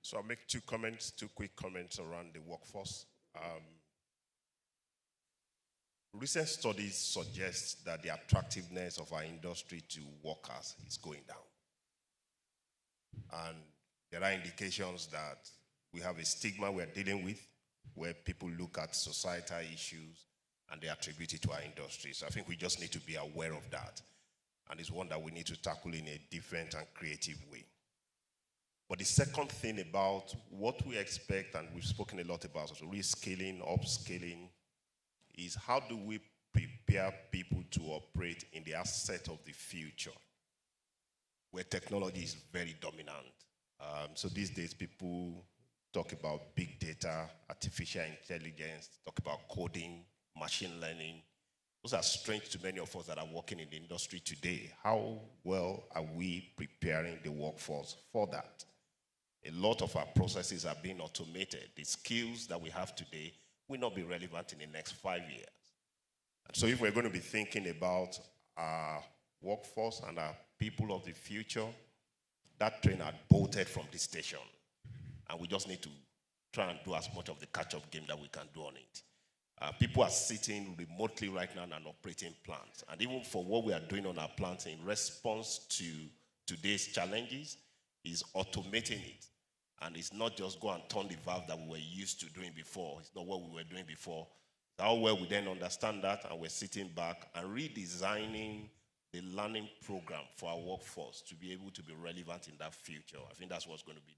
So I'll make two quick comments around the workforce. Recent studies suggest that the attractiveness of our industry to workers is going down. And there are indications that we have a stigma we're dealing with where people look at societal issues and they attribute it to our industry. So I think we just need to be aware of that. And it's one that we need to tackle in a different and creative way. But the second thing about what we expect, and we've spoken a lot about reskilling, upskilling, is how do we prepare people to operate in the asset of the future, where technology is very dominant. So these days, people talk about big data, artificial intelligence, talk about coding, machine learning. Those are strange to many of us that are working in the industry today. How well are we preparing the workforce for that? A lot of our processes are being automated. The skills that we have today will not be relevant in the next 5 years. And so if we're going to be thinking about our workforce and our people of the future, that train had bolted from the station. And we just need to try and do as much of the catch-up game that we can do on it. People are sitting remotely right now and operating plants. And even for what we are doing on our plants in response to today's challenges is automating it. And it's not just go and turn the valve that we were used to doing before. It's not what we were doing before. How well we then understand that, and we're sitting back and redesigning the learning program for our workforce to be able to be relevant in that future. I think that's what's going to be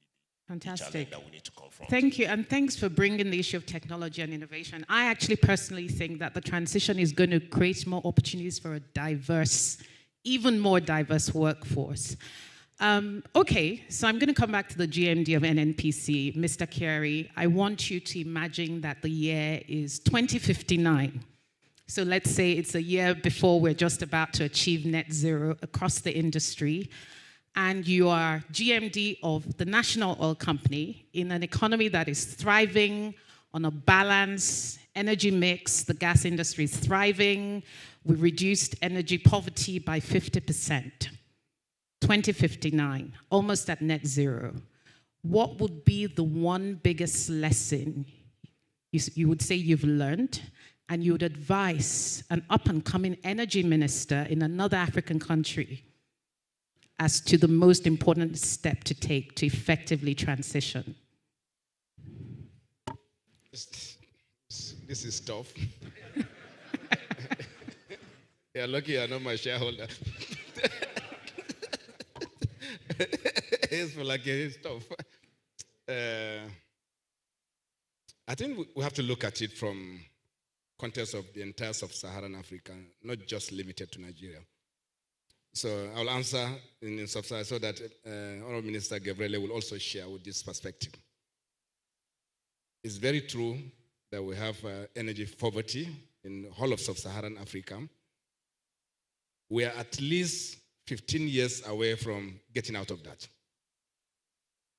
the challenge that we need to confront. Thank you, and thanks for bringing the issue of technology and innovation. I actually personally think that the transition is going to create more opportunities for a diverse, even more diverse workforce. Okay, so I'm going to come back to the GMD of NNPC. Mr. Carey, I want you to imagine that the year is 2059. So let's say it's a year before we're just about to achieve net zero across the industry, and you are GMD of the national oil company in an economy that is thriving on a balanced energy mix. The gas industry is thriving. We reduced energy poverty by 50%. 2059, almost at net zero. What would be the one biggest lesson you would say you've learned, and you would advise an up-and-coming energy minister in another African country as to the most important step to take to effectively transition? This is tough. You're lucky you're not my shareholder. It's tough. I think we have to look at it from context of the entire sub-Saharan Africa, not just limited to Nigeria. So I'll answer in sub-Saharan so that Honorable Minister Gabriele will also share with this perspective. It's very true that we have energy poverty in the whole of sub-Saharan Africa. We are at least 15 years away from getting out of that.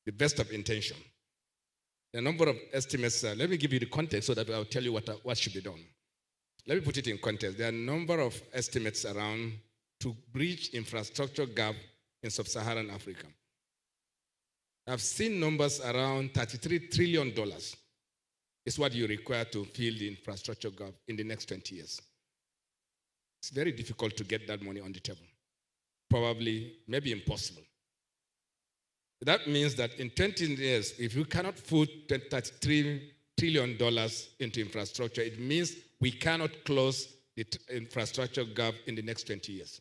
The best of intention. The number of estimates, let me give you the context so that I'll tell you what should be done. Let me put it in context. There are a number of estimates around to bridge infrastructure gap in sub-Saharan Africa. I've seen numbers around $33 trillion is what you require to fill the infrastructure gap in the next 20 years. It's very difficult to get that money on the table. Probably, maybe impossible. That means that in 20 years, if you cannot put $33 trillion into infrastructure, it means we cannot close the infrastructure gap in the next 20 years.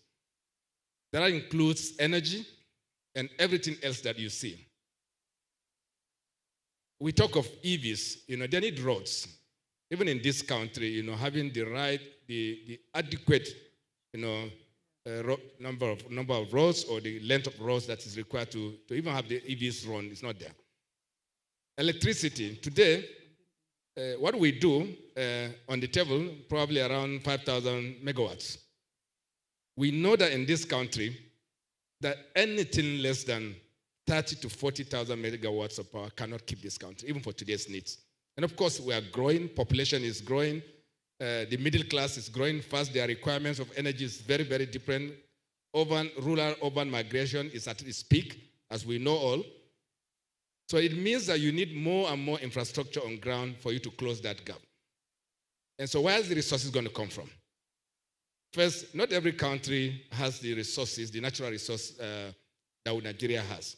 That includes energy and everything else that you see. We talk of EVs, they need roads. Even in this country, having the adequate, number of roads or the length of roads that is required to even have the EVs run is not there. Electricity. Today, what we do on the table, probably around 5,000 megawatts. We know that in this country, that anything less than 30 to 40,000 megawatts of power cannot keep this country, even for today's needs. And of course, we are growing, population is growing, the middle class is growing fast, their requirements of energy is very, very different. Rural-urban migration is at its peak, as we know all. So it means that you need more and more infrastructure on ground for you to close that gap. And so where is the resources going to come from? First, not every country has the resources, the natural resource that Nigeria has.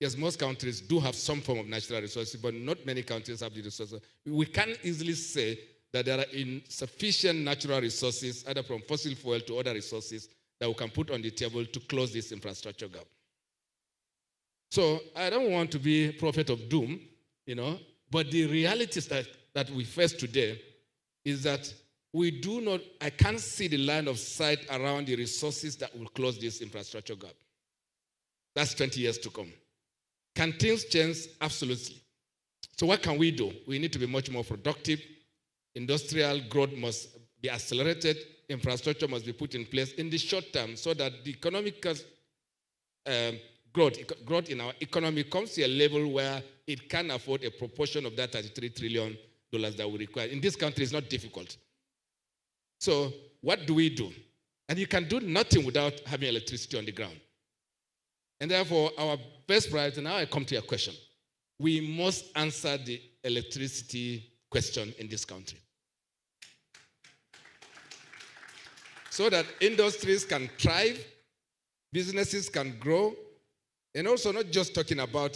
Yes, most countries do have some form of natural resources, but not many countries have the resources. We can easily say that there are insufficient natural resources, either from fossil fuel to other resources, that we can put on the table to close this infrastructure gap. So I don't want to be a prophet of doom, but the realities that we face today is that I can't see the line of sight around the resources that will close this infrastructure gap. That's 20 years to come. Can things change? Absolutely. So what can we do? We need to be much more productive. Industrial growth must be accelerated. Infrastructure must be put in place in the short term so that the economic growth in our economy comes to a level where it can afford a proportion of that $33 trillion that we require. In this country, it's not difficult. So what do we do? And you can do nothing without having electricity on the ground. And therefore, our first priority, now I come to your question. We must answer the electricity question in this country. So that industries can thrive, businesses can grow, and also not just talking about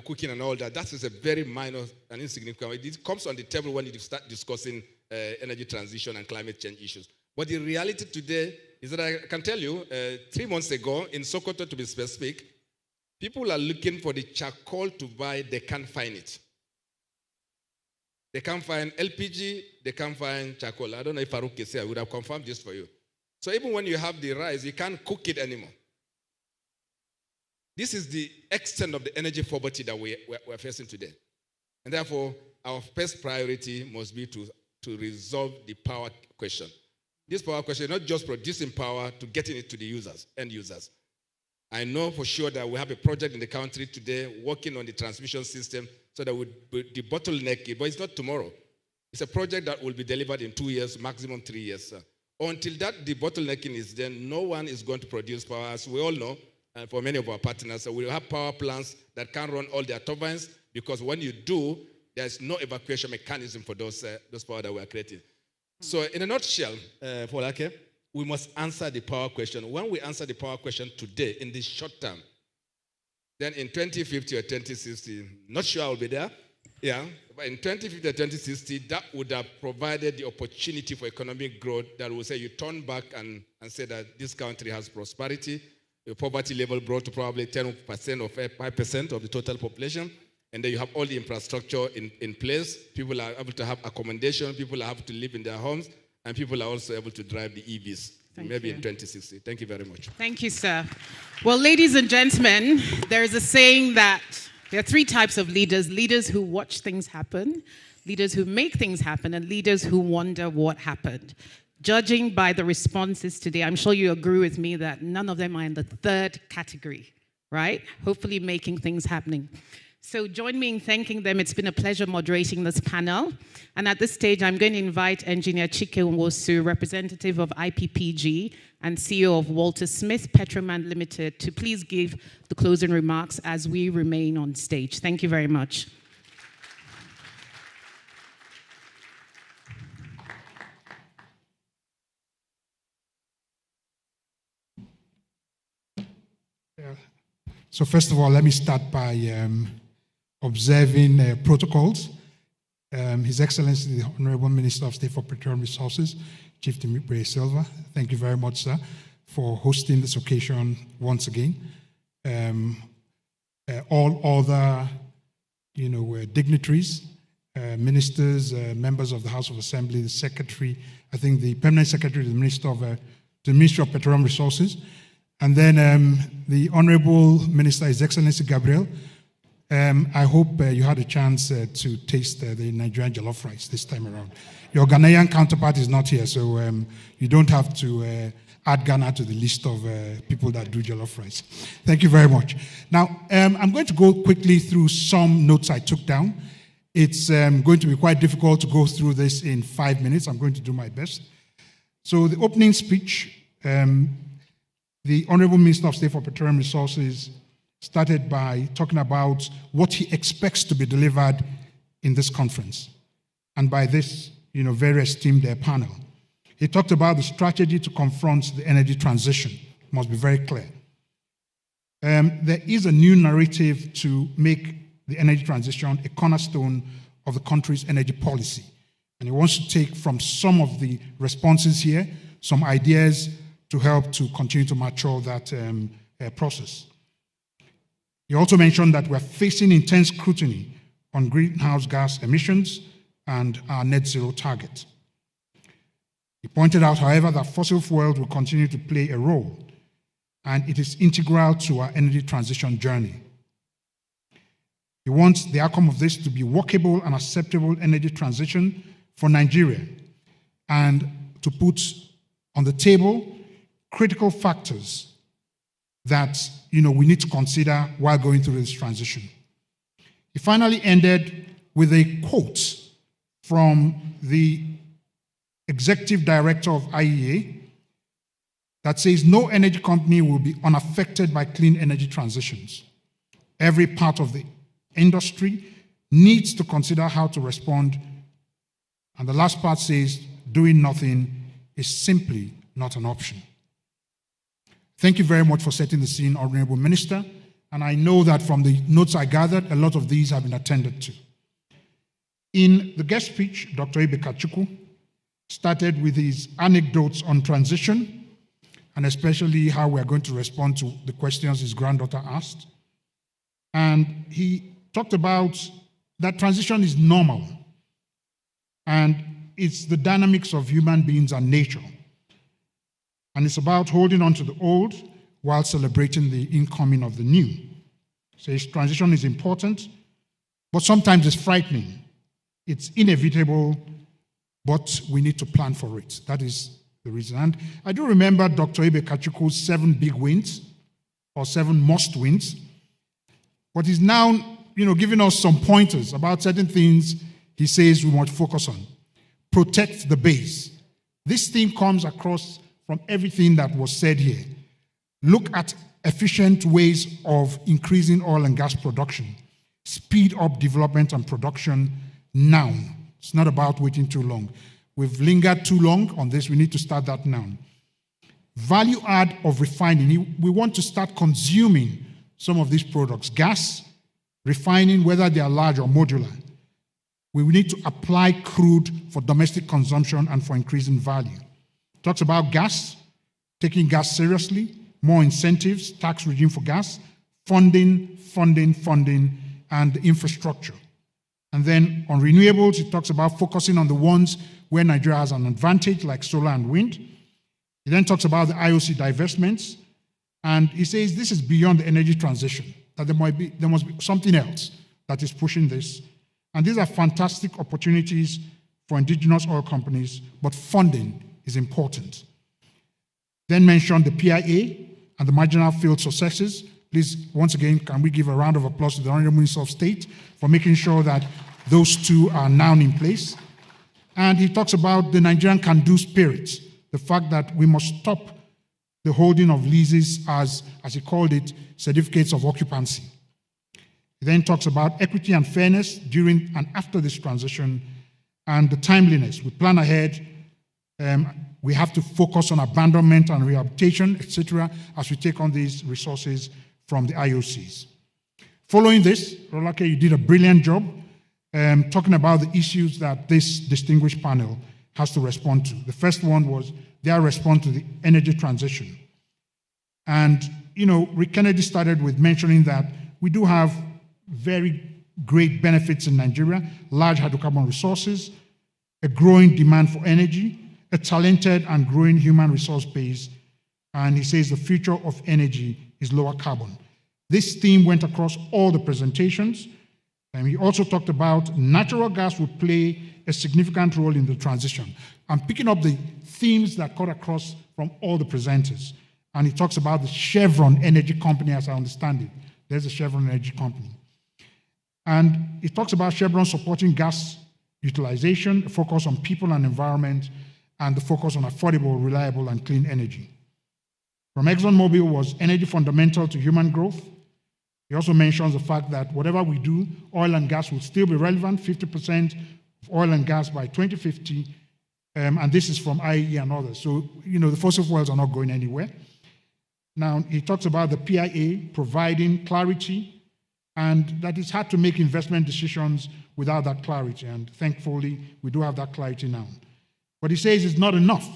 cooking and all that. That is a very minor and insignificant. It comes on the table when you start discussing energy transition and climate change issues. But the reality today is that I can tell you, 3 months ago, in Sokoto to be specific, people are looking for the charcoal to buy, they can't find it. They can't find LPG, they can't find charcoal. I don't know if Farouk is here, I would have confirmed this for you. So even when you have the rice, you can't cook it anymore. This is the extent of the energy poverty that we're facing today. And therefore, our first priority must be to resolve the power question. This power question is not just producing power, to getting it to the end users. I know for sure that we have a project in the country today working on the transmission system so that we debottleneck it, but it's not tomorrow. It's a project that will be delivered in 2 years, maximum 3 years. Until that debottlenecking is done, no one is going to produce power. As we all know, and for many of our partners, so we'll have power plants that can't run all their turbines because when you do, there's no evacuation mechanism for those power that we are creating. So in a nutshell, Folake, we must answer the power question. When we answer the power question today, in the short term, then in 2050 or 2060, not sure I'll be there, but in 2050 or 2060, that would have provided the opportunity for economic growth that will say you turn back and say that this country has prosperity, the poverty level brought to probably 10% or 5% of the total population, and then you have all the infrastructure in place. People are able to have accommodation, people are able to live in their homes, and people are also able to drive the EVs, maybe in 2060. Thank you very much. Thank you, sir. Well, ladies and gentlemen, there is a saying that there are 3 types of leaders: leaders who watch things happen, leaders who make things happen, and leaders who wonder what happened. Judging by the responses today, I'm sure you agree with me that none of them are in the 3rd category, right? Hopefully making things happening. So join me in thanking them. It's been a pleasure moderating this panel. And at this stage, I'm going to invite Engineer Chike Nwosu, representative of IPPG and CEO of Walter Smith Petroman Limited, to please give the closing remarks as we remain on stage. Thank you very much. So first of all, let me start by observing protocols. His Excellency, the Honorable Minister of State for Petroleum Resources, Chief Temitope Silva, thank you very much, sir, for hosting this occasion once again. All other, dignitaries, ministers, members of the House of Assembly, the Secretary, I think the Permanent Secretary to the Ministry of Petroleum Resources, and then the Honorable Minister, His Excellency Gabriel, I hope you had a chance to taste the Nigerian jollof rice this time around. Your Ghanaian counterpart is not here, so you don't have to add Ghana to the list of people that do jollof rice. Thank you very much. Now, I'm going to go quickly through some notes I took down. It's going to be quite difficult to go through this in 5 minutes. I'm going to do my best. So the opening speech, the Honorable Minister of State for Petroleum Resources started by talking about what he expects to be delivered in this conference. And by this, very esteemed panel. He talked about the strategy to confront the energy transition. It must be very clear. There is a new narrative to make the energy transition a cornerstone of the country's energy policy. And he wants to take from some of the responses here, some ideas to help to continue to mature that process. He also mentioned that we're facing intense scrutiny on greenhouse gas emissions and our net zero target. He pointed out, however, that fossil fuels will continue to play a role, and it is integral to our energy transition journey. He wants the outcome of this to be workable and acceptable energy transition for Nigeria, and to put on the table critical factors that we need to consider while going through this transition. He finally ended with a quote from the executive director of IEA that says, "No energy company will be unaffected by clean energy transitions. Every part of the industry needs to consider how to respond." And the last part says, "Doing nothing is simply not an option." Thank you very much for setting the scene, Honorable Minister. And I know that from the notes I gathered, a lot of these have been attended to. In the guest speech, Dr. Ibekachukwu started with his anecdotes on transition, and especially how we're going to respond to the questions his granddaughter asked. And he talked about that transition is normal, and it's the dynamics of human beings and nature. And it's about holding on to the old while celebrating the incoming of the new. So his transition is important, but sometimes it's frightening. It's inevitable, but we need to plan for it. That is the reason. And I do remember Dr. Ibekachukwu's 7 big wins, or 7 must wins, but he's now giving us some pointers about certain things he says we must focus on. Protect the base. This theme comes across from everything that was said here. Look at efficient ways of increasing oil and gas production. Speed up development and production now. It's not about waiting too long. We've lingered too long on this. We need to start that now. Value add of refining. We want to start consuming some of these products. Gas, refining, whether they are large or modular. We need to apply crude for domestic consumption and for increasing value. Talks about gas, taking gas seriously, more incentives, tax regime for gas, funding, and infrastructure. And then on renewables, it talks about focusing on the ones where Nigeria has an advantage, like solar and wind. He then talks about the IOC divestments, and he says this is beyond the energy transition, that there must be something else that is pushing this. And these are fantastic opportunities for indigenous oil companies, but funding is important. Then mention the PIA and the marginal field successes. Please, once again, can we give a round of applause to the Honorable Minister of State for making sure that those two are now in place. And he talks about the Nigerian can-do spirit, the fact that we must stop the holding of leases as he called it, certificates of occupancy. He then talks about equity and fairness during and after this transition, and the timeliness. We plan ahead. We have to focus on abandonment and rehabilitation, etc., as we take on these resources from the IOCs. Following this, Rolake, you did a brilliant job talking about the issues that this distinguished panel has to respond to. The first one was their response to the energy transition. And, Rick Kennedy started with mentioning that we do have very great benefits in Nigeria, large hydrocarbon resources, a growing demand for energy, a talented and growing human resource base, and he says the future of energy is lower carbon. This theme went across all the presentations. And he also talked about natural gas will play a significant role in the transition. I'm picking up the themes that cut across from all the presenters. And he talks about the Chevron Energy Company, as I understand it. There's a Chevron Energy Company. And he talks about Chevron supporting gas utilization, a focus on people and environment, and the focus on affordable, reliable, and clean energy. From ExxonMobil was energy fundamental to human growth. He also mentions the fact that whatever we do, oil and gas will still be relevant, 50% of oil and gas by 2050, and this is from IEE and others. So, the fossil fuels are not going anywhere. Now, he talks about the PIA providing clarity, and that it's hard to make investment decisions without that clarity, and thankfully, we do have that clarity now. But he says it's not enough.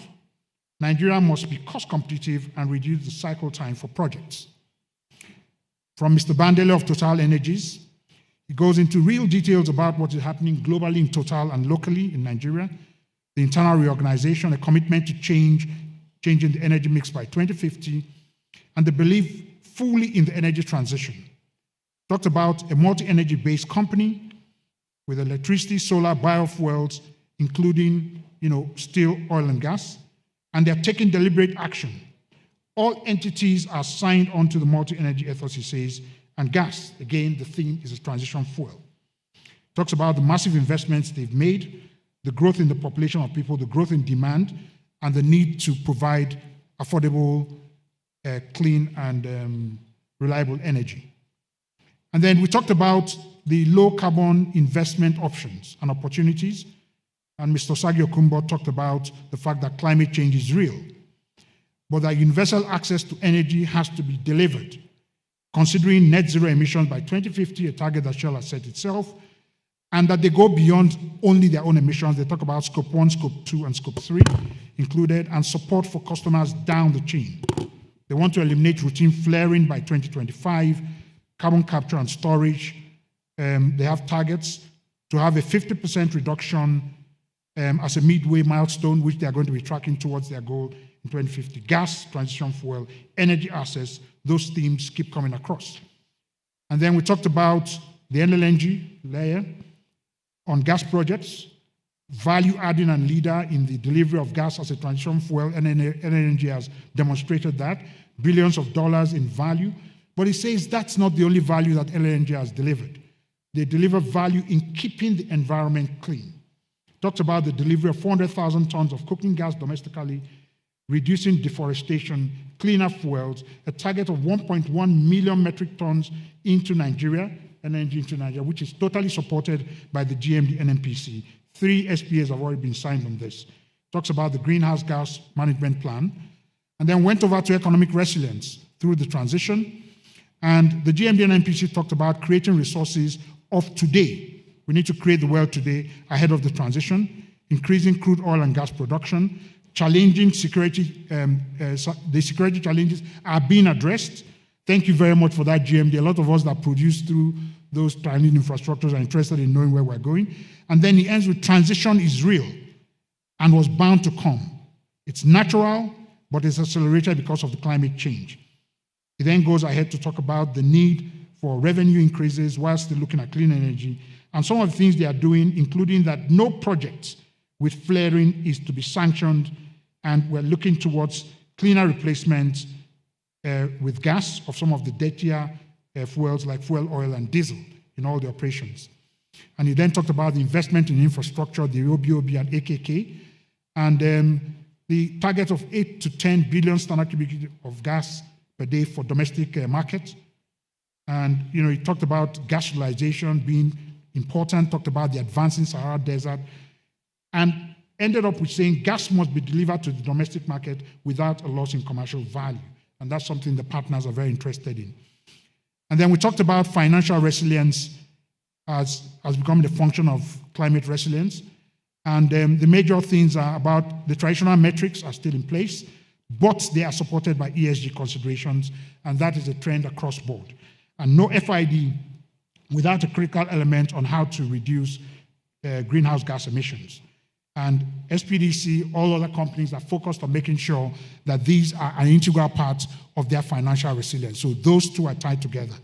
Nigeria must be cost competitive and reduce the cycle time for projects. From Mr. Bandele of Total Energies, he goes into real details about what is happening globally in Total and locally in Nigeria, the internal reorganization, a commitment to changing the energy mix by 2050, and the belief fully in the energy transition. Talked about a multi-energy based company with electricity, solar, biofuels, including steel, oil, and gas, and they're taking deliberate action. All entities are signed onto the multi-energy ethos, he says, and gas, again, the theme is a transition fuel. Talks about the massive investments they've made, the growth in the population of people, the growth in demand, and the need to provide affordable, clean, and reliable energy. And then we talked about the low carbon investment options and opportunities, and Mr. Sagi Okumbo talked about the fact that climate change is real, but that universal access to energy has to be delivered, considering net zero emissions by 2050, a target that Shell has set itself, and that they go beyond only their own emissions. They talk about scope 1, scope 2, and scope 3 included, and support for customers down the chain. They want to eliminate routine flaring by 2025, carbon capture and storage. They have targets to have a 50% reduction as a midway milestone, which they are going to be tracking towards their goal in 2050. Gas, transition fuel, energy access, those themes keep coming across. And then we talked about the LNG layer on gas projects, value adding and leader in the delivery of gas as a transition fuel, and LNG has demonstrated that, billions of dollars in value. But he says that's not the only value that LNG has delivered. They deliver value in keeping the environment clean. Talks about the delivery of 400,000 tons of cooking gas domestically, reducing deforestation, cleaner fuels, a target of 1.1 million metric tons into Nigeria, energy into Nigeria, which is totally supported by the GMD NNPC. 3 SPAs have already been signed on this. Talks about the greenhouse gas management plan, and then went over to economic resilience through the transition. And the GMD NNPC talked about creating resources of today. We need to create the world today ahead of the transition, increasing crude oil and gas production, challenging security, the security challenges are being addressed. Thank you very much for that, GMD. A lot of us that produce through those planning infrastructures are interested in knowing where we're going. And then he ends with transition is real and was bound to come. It's natural, but it's accelerated because of the climate change. He then goes ahead to talk about the need for revenue increases while still looking at clean energy and some of the things they are doing, including that no project with flaring is to be sanctioned, and we're looking towards cleaner replacements with gas of some of the dirtier fuels like fuel oil and diesel in all the operations. And he then talked about the investment in infrastructure, the OBOB and AKK, and the target of 8 to 10 billion standard cubic feet of gas per day for domestic markets. And he talked about gas utilization being important, talked about the advancing Sahara Desert, and ended up with saying gas must be delivered to the domestic market without a loss in commercial value. And that's something the partners are very interested in. And then we talked about financial resilience as becoming a function of climate resilience. And the major things are about the traditional metrics are still in place, but they are supported by ESG considerations, and that is a trend across board. And no FID without a critical element on how to reduce greenhouse gas emissions. and SPDC, all other companies are focused on making sure that these are an integral part of their financial resilience. So those two are tied together.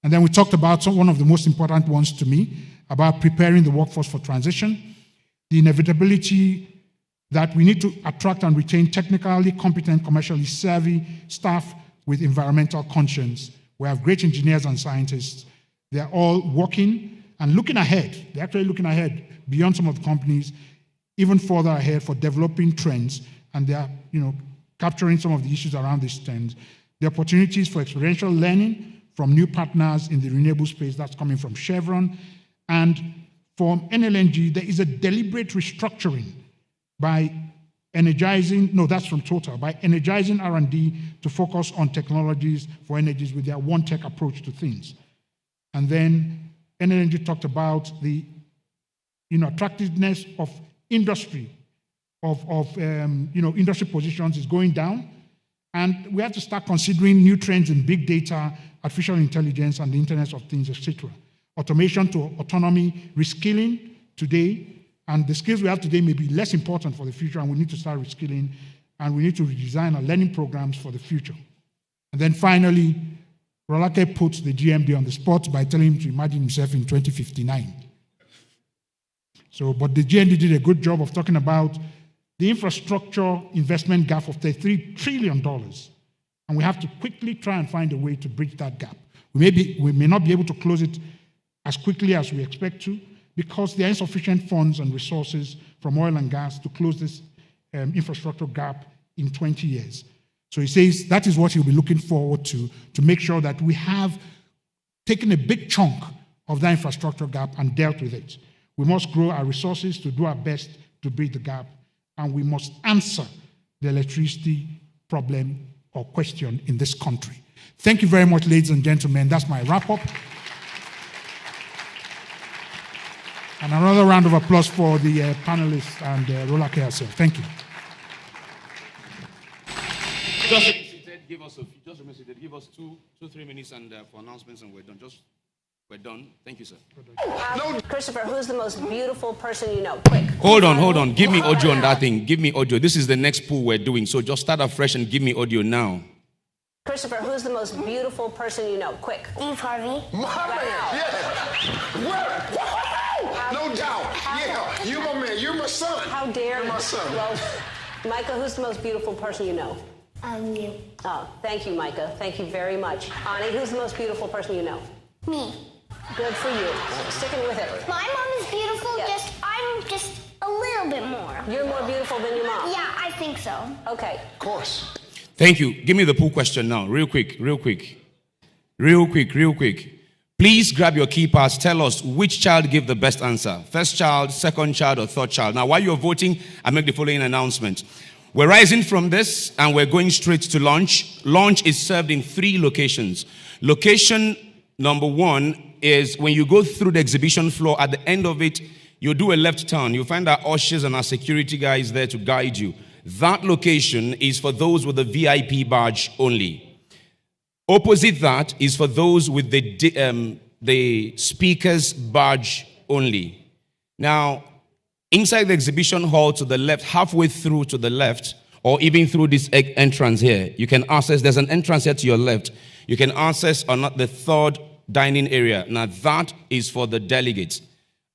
And then we talked about one of the most important ones to me, about preparing the workforce for transition, the inevitability that we need to attract and retain technically competent, commercially savvy staff with environmental conscience. We have great engineers and scientists. They're all working and looking ahead. They're actually looking ahead beyond some of the companies, even further ahead for developing trends, and they're capturing some of the issues around these trends. The opportunities for experiential learning from new partners in the renewable space, that's coming from Chevron. And from NLNG, there is a deliberate restructuring by energizing, no, that's from Total, by energizing R&D to focus on technologies for energies with their one tech approach to things. And then NLNG talked about the attractiveness of industry, industry positions is going down. And we have to start considering new trends in big data, artificial intelligence, and the Internet of Things, etc. Automation to autonomy, reskilling today, and the skills we have today may be less important for the future, and we need to start reskilling, and we need to redesign our learning programs for the future. And then finally, Rolake put the GMD on the spot by telling him to imagine himself in 2059. But the GMD did a good job of talking about the infrastructure investment gap of $33 trillion, and we have to quickly try and find a way to bridge that gap. We may not be able to close it as quickly as we expect to, because there are insufficient funds and resources from oil and gas to close this infrastructure gap in 20 years. So he says that is what he'll be looking forward to make sure that we have taken a big chunk of that infrastructure gap and dealt with it. We must grow our resources to do our best to bridge the gap, and we must answer the electricity problem or question in this country. Thank you very much, ladies and gentlemen. That's my wrap-up. And another round of applause for the panelists and Rolake herself. Thank you. Just remain seated. Give us 2-3 minutes and for announcements, and we're done. We're done. Thank you, sir. Christopher, who's the most beautiful person you know? Quick. Hold on. Give me audio on that thing. Give me audio. This is the next pool we're doing, so just start afresh and give me audio now. Christopher, who's the most beautiful person you know? Quick. Steve Harvey. Right yeah. No doubt. Yeah. You're my man. You're my son. How dare You're my son. Well, Micah, who's the most beautiful person you know? You. Oh, thank you, Micah. Thank you very much. Ani, who's the most beautiful person you know? Me. Good for you. Sticking with it. My mom is beautiful, Yes. I'm just a little bit more. You're more beautiful than your mom? Yeah, I think so. Okay. Of course. Thank you. Give me the pool question now. Real quick. Please grab your keypads. Tell us which child gave the best answer. First child, second child, or third child. Now, while you're voting, I make the following announcement. We're rising from this and we're going straight to lunch. Lunch is served in 3 locations. Location number 1 is when you go through the exhibition floor. At the end of it, you do a left turn. You'll find our ushers and our security guys there to guide you. That location is for those with the VIP badge only. Opposite that is for those with the speaker's badge only. Now, inside the exhibition hall to the left, halfway through to the left, or even through this entrance here, you can access, there's an entrance here to your left. You can access or not the 3rd dining area. Now, that is for the delegates.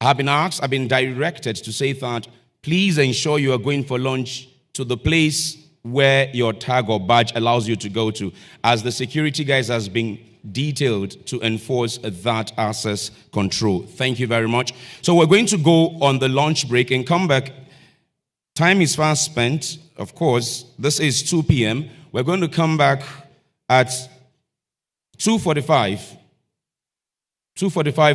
I've been directed to say that please ensure you are going for lunch to the place where your tag or badge allows you to go to, as the security guys has been detailed to enforce that access control. Thank you very much. So we're going to go on the lunch break and come back. Time is fast spent. Of course, this is 2 p.m. We're going to come back at 2:45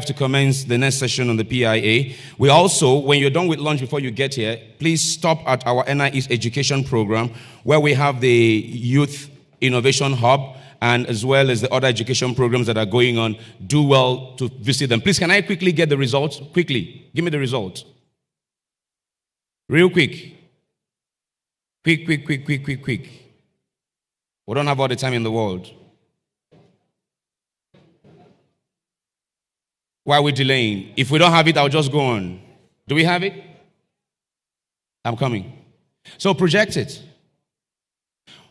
to commence the next session on the PIA. We also, when you're done with lunch before you get here, please stop at our N.I.E.S education program where we have the Youth Innovation Hub and as well as the other education programs that are going on. Do well to visit them. Please, can I quickly get the results? Quickly. Give me the results. Real quick. Quick. We don't have all the time in the world. Why are we delaying? If we don't have it, I'll just go on. Do we have it? I'm coming. So project it.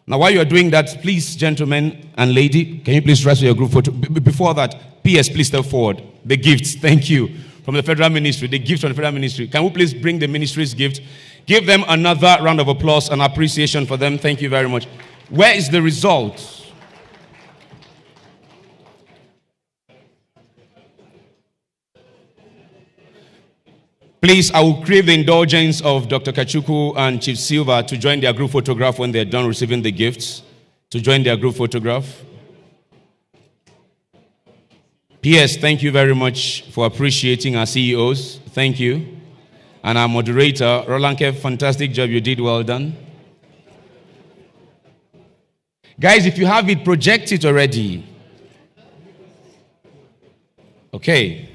Now, while you're doing that, please, gentlemen and lady, can you please rise for your group photo? Before that, PS, please step forward. The gifts, thank you, from the Federal Ministry, the gift from the Federal Ministry. Can we please bring the ministry's gift? Give them another round of applause and appreciation for them. Thank you very much. Where is the result? Please, I will crave the indulgence of Dr. Kachuku and Chief Silva to join their group photograph when they're done receiving the gifts. To join their group photograph. P.S. Thank you very much for appreciating our CEOs. Thank you. And our moderator, Rolanke, fantastic job. You did well done. Guys, if you have it, project it already. Okay.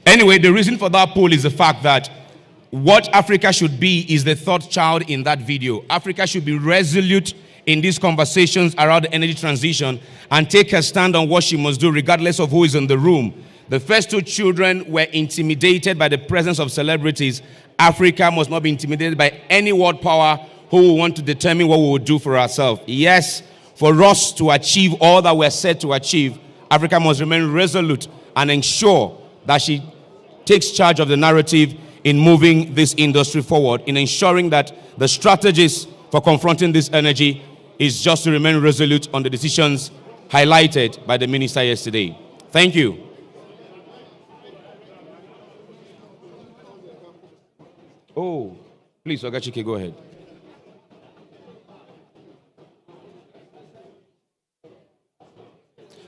Anyway, the reason for that poll is the fact that what Africa should be is the third child in that video. Africa should be resolute in these conversations around the energy transition and take a stand on what she must do regardless of who is in the room. The first two children were intimidated by the presence of celebrities. Africa must not be intimidated by any world power who will want to determine what we will do for ourselves. Yes, for us to achieve all that we're set to achieve, Africa must remain resolute and ensure that she takes charge of the narrative in moving this industry forward, in ensuring that the strategies for confronting this energy is just to remain resolute on the decisions highlighted by the minister yesterday. Thank you. Oh, please, Ogachike, go ahead.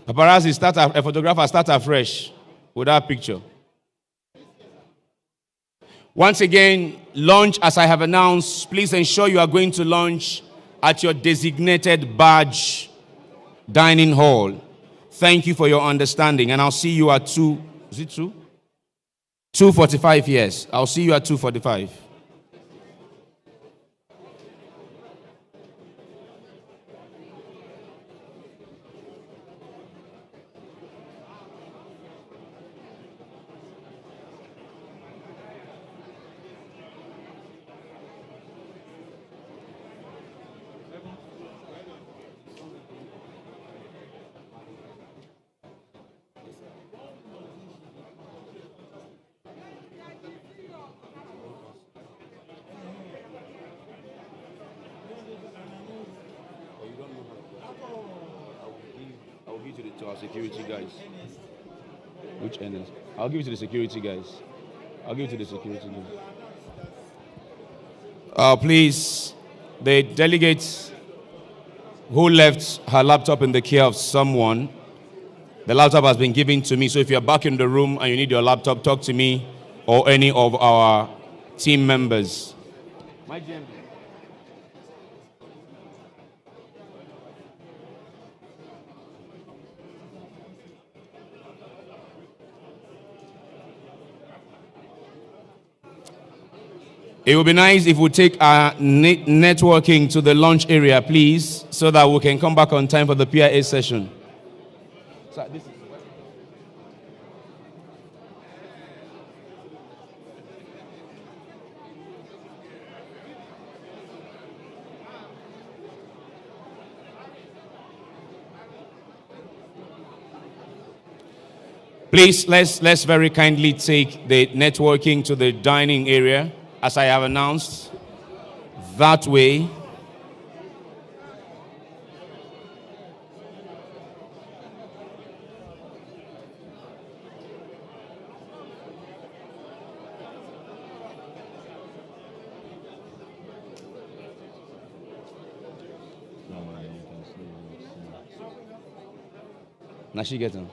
Paparazzi, a photographer, start afresh with that picture. Once again, lunch, as I have announced, please ensure you are going to lunch at your designated badge dining hall. Thank you for your understanding, and I'll see you at 2, is it 2? 2:45, yes. I'll see you at 2:45. To our security guys. Which NS? I'll give it to the security guys. I'll give it to the security guys. Please, the delegate who left her laptop in the care of someone, the laptop has been given to me. So if you're back in the room and you need your laptop, talk to me or any of our team members. My GM. It would be nice if we take our networking to the lunch area, please, so that we can come back on time for the PIA session. Please, let's very kindly take the networking to the dining area. As I have announced, that way. Now she gets them.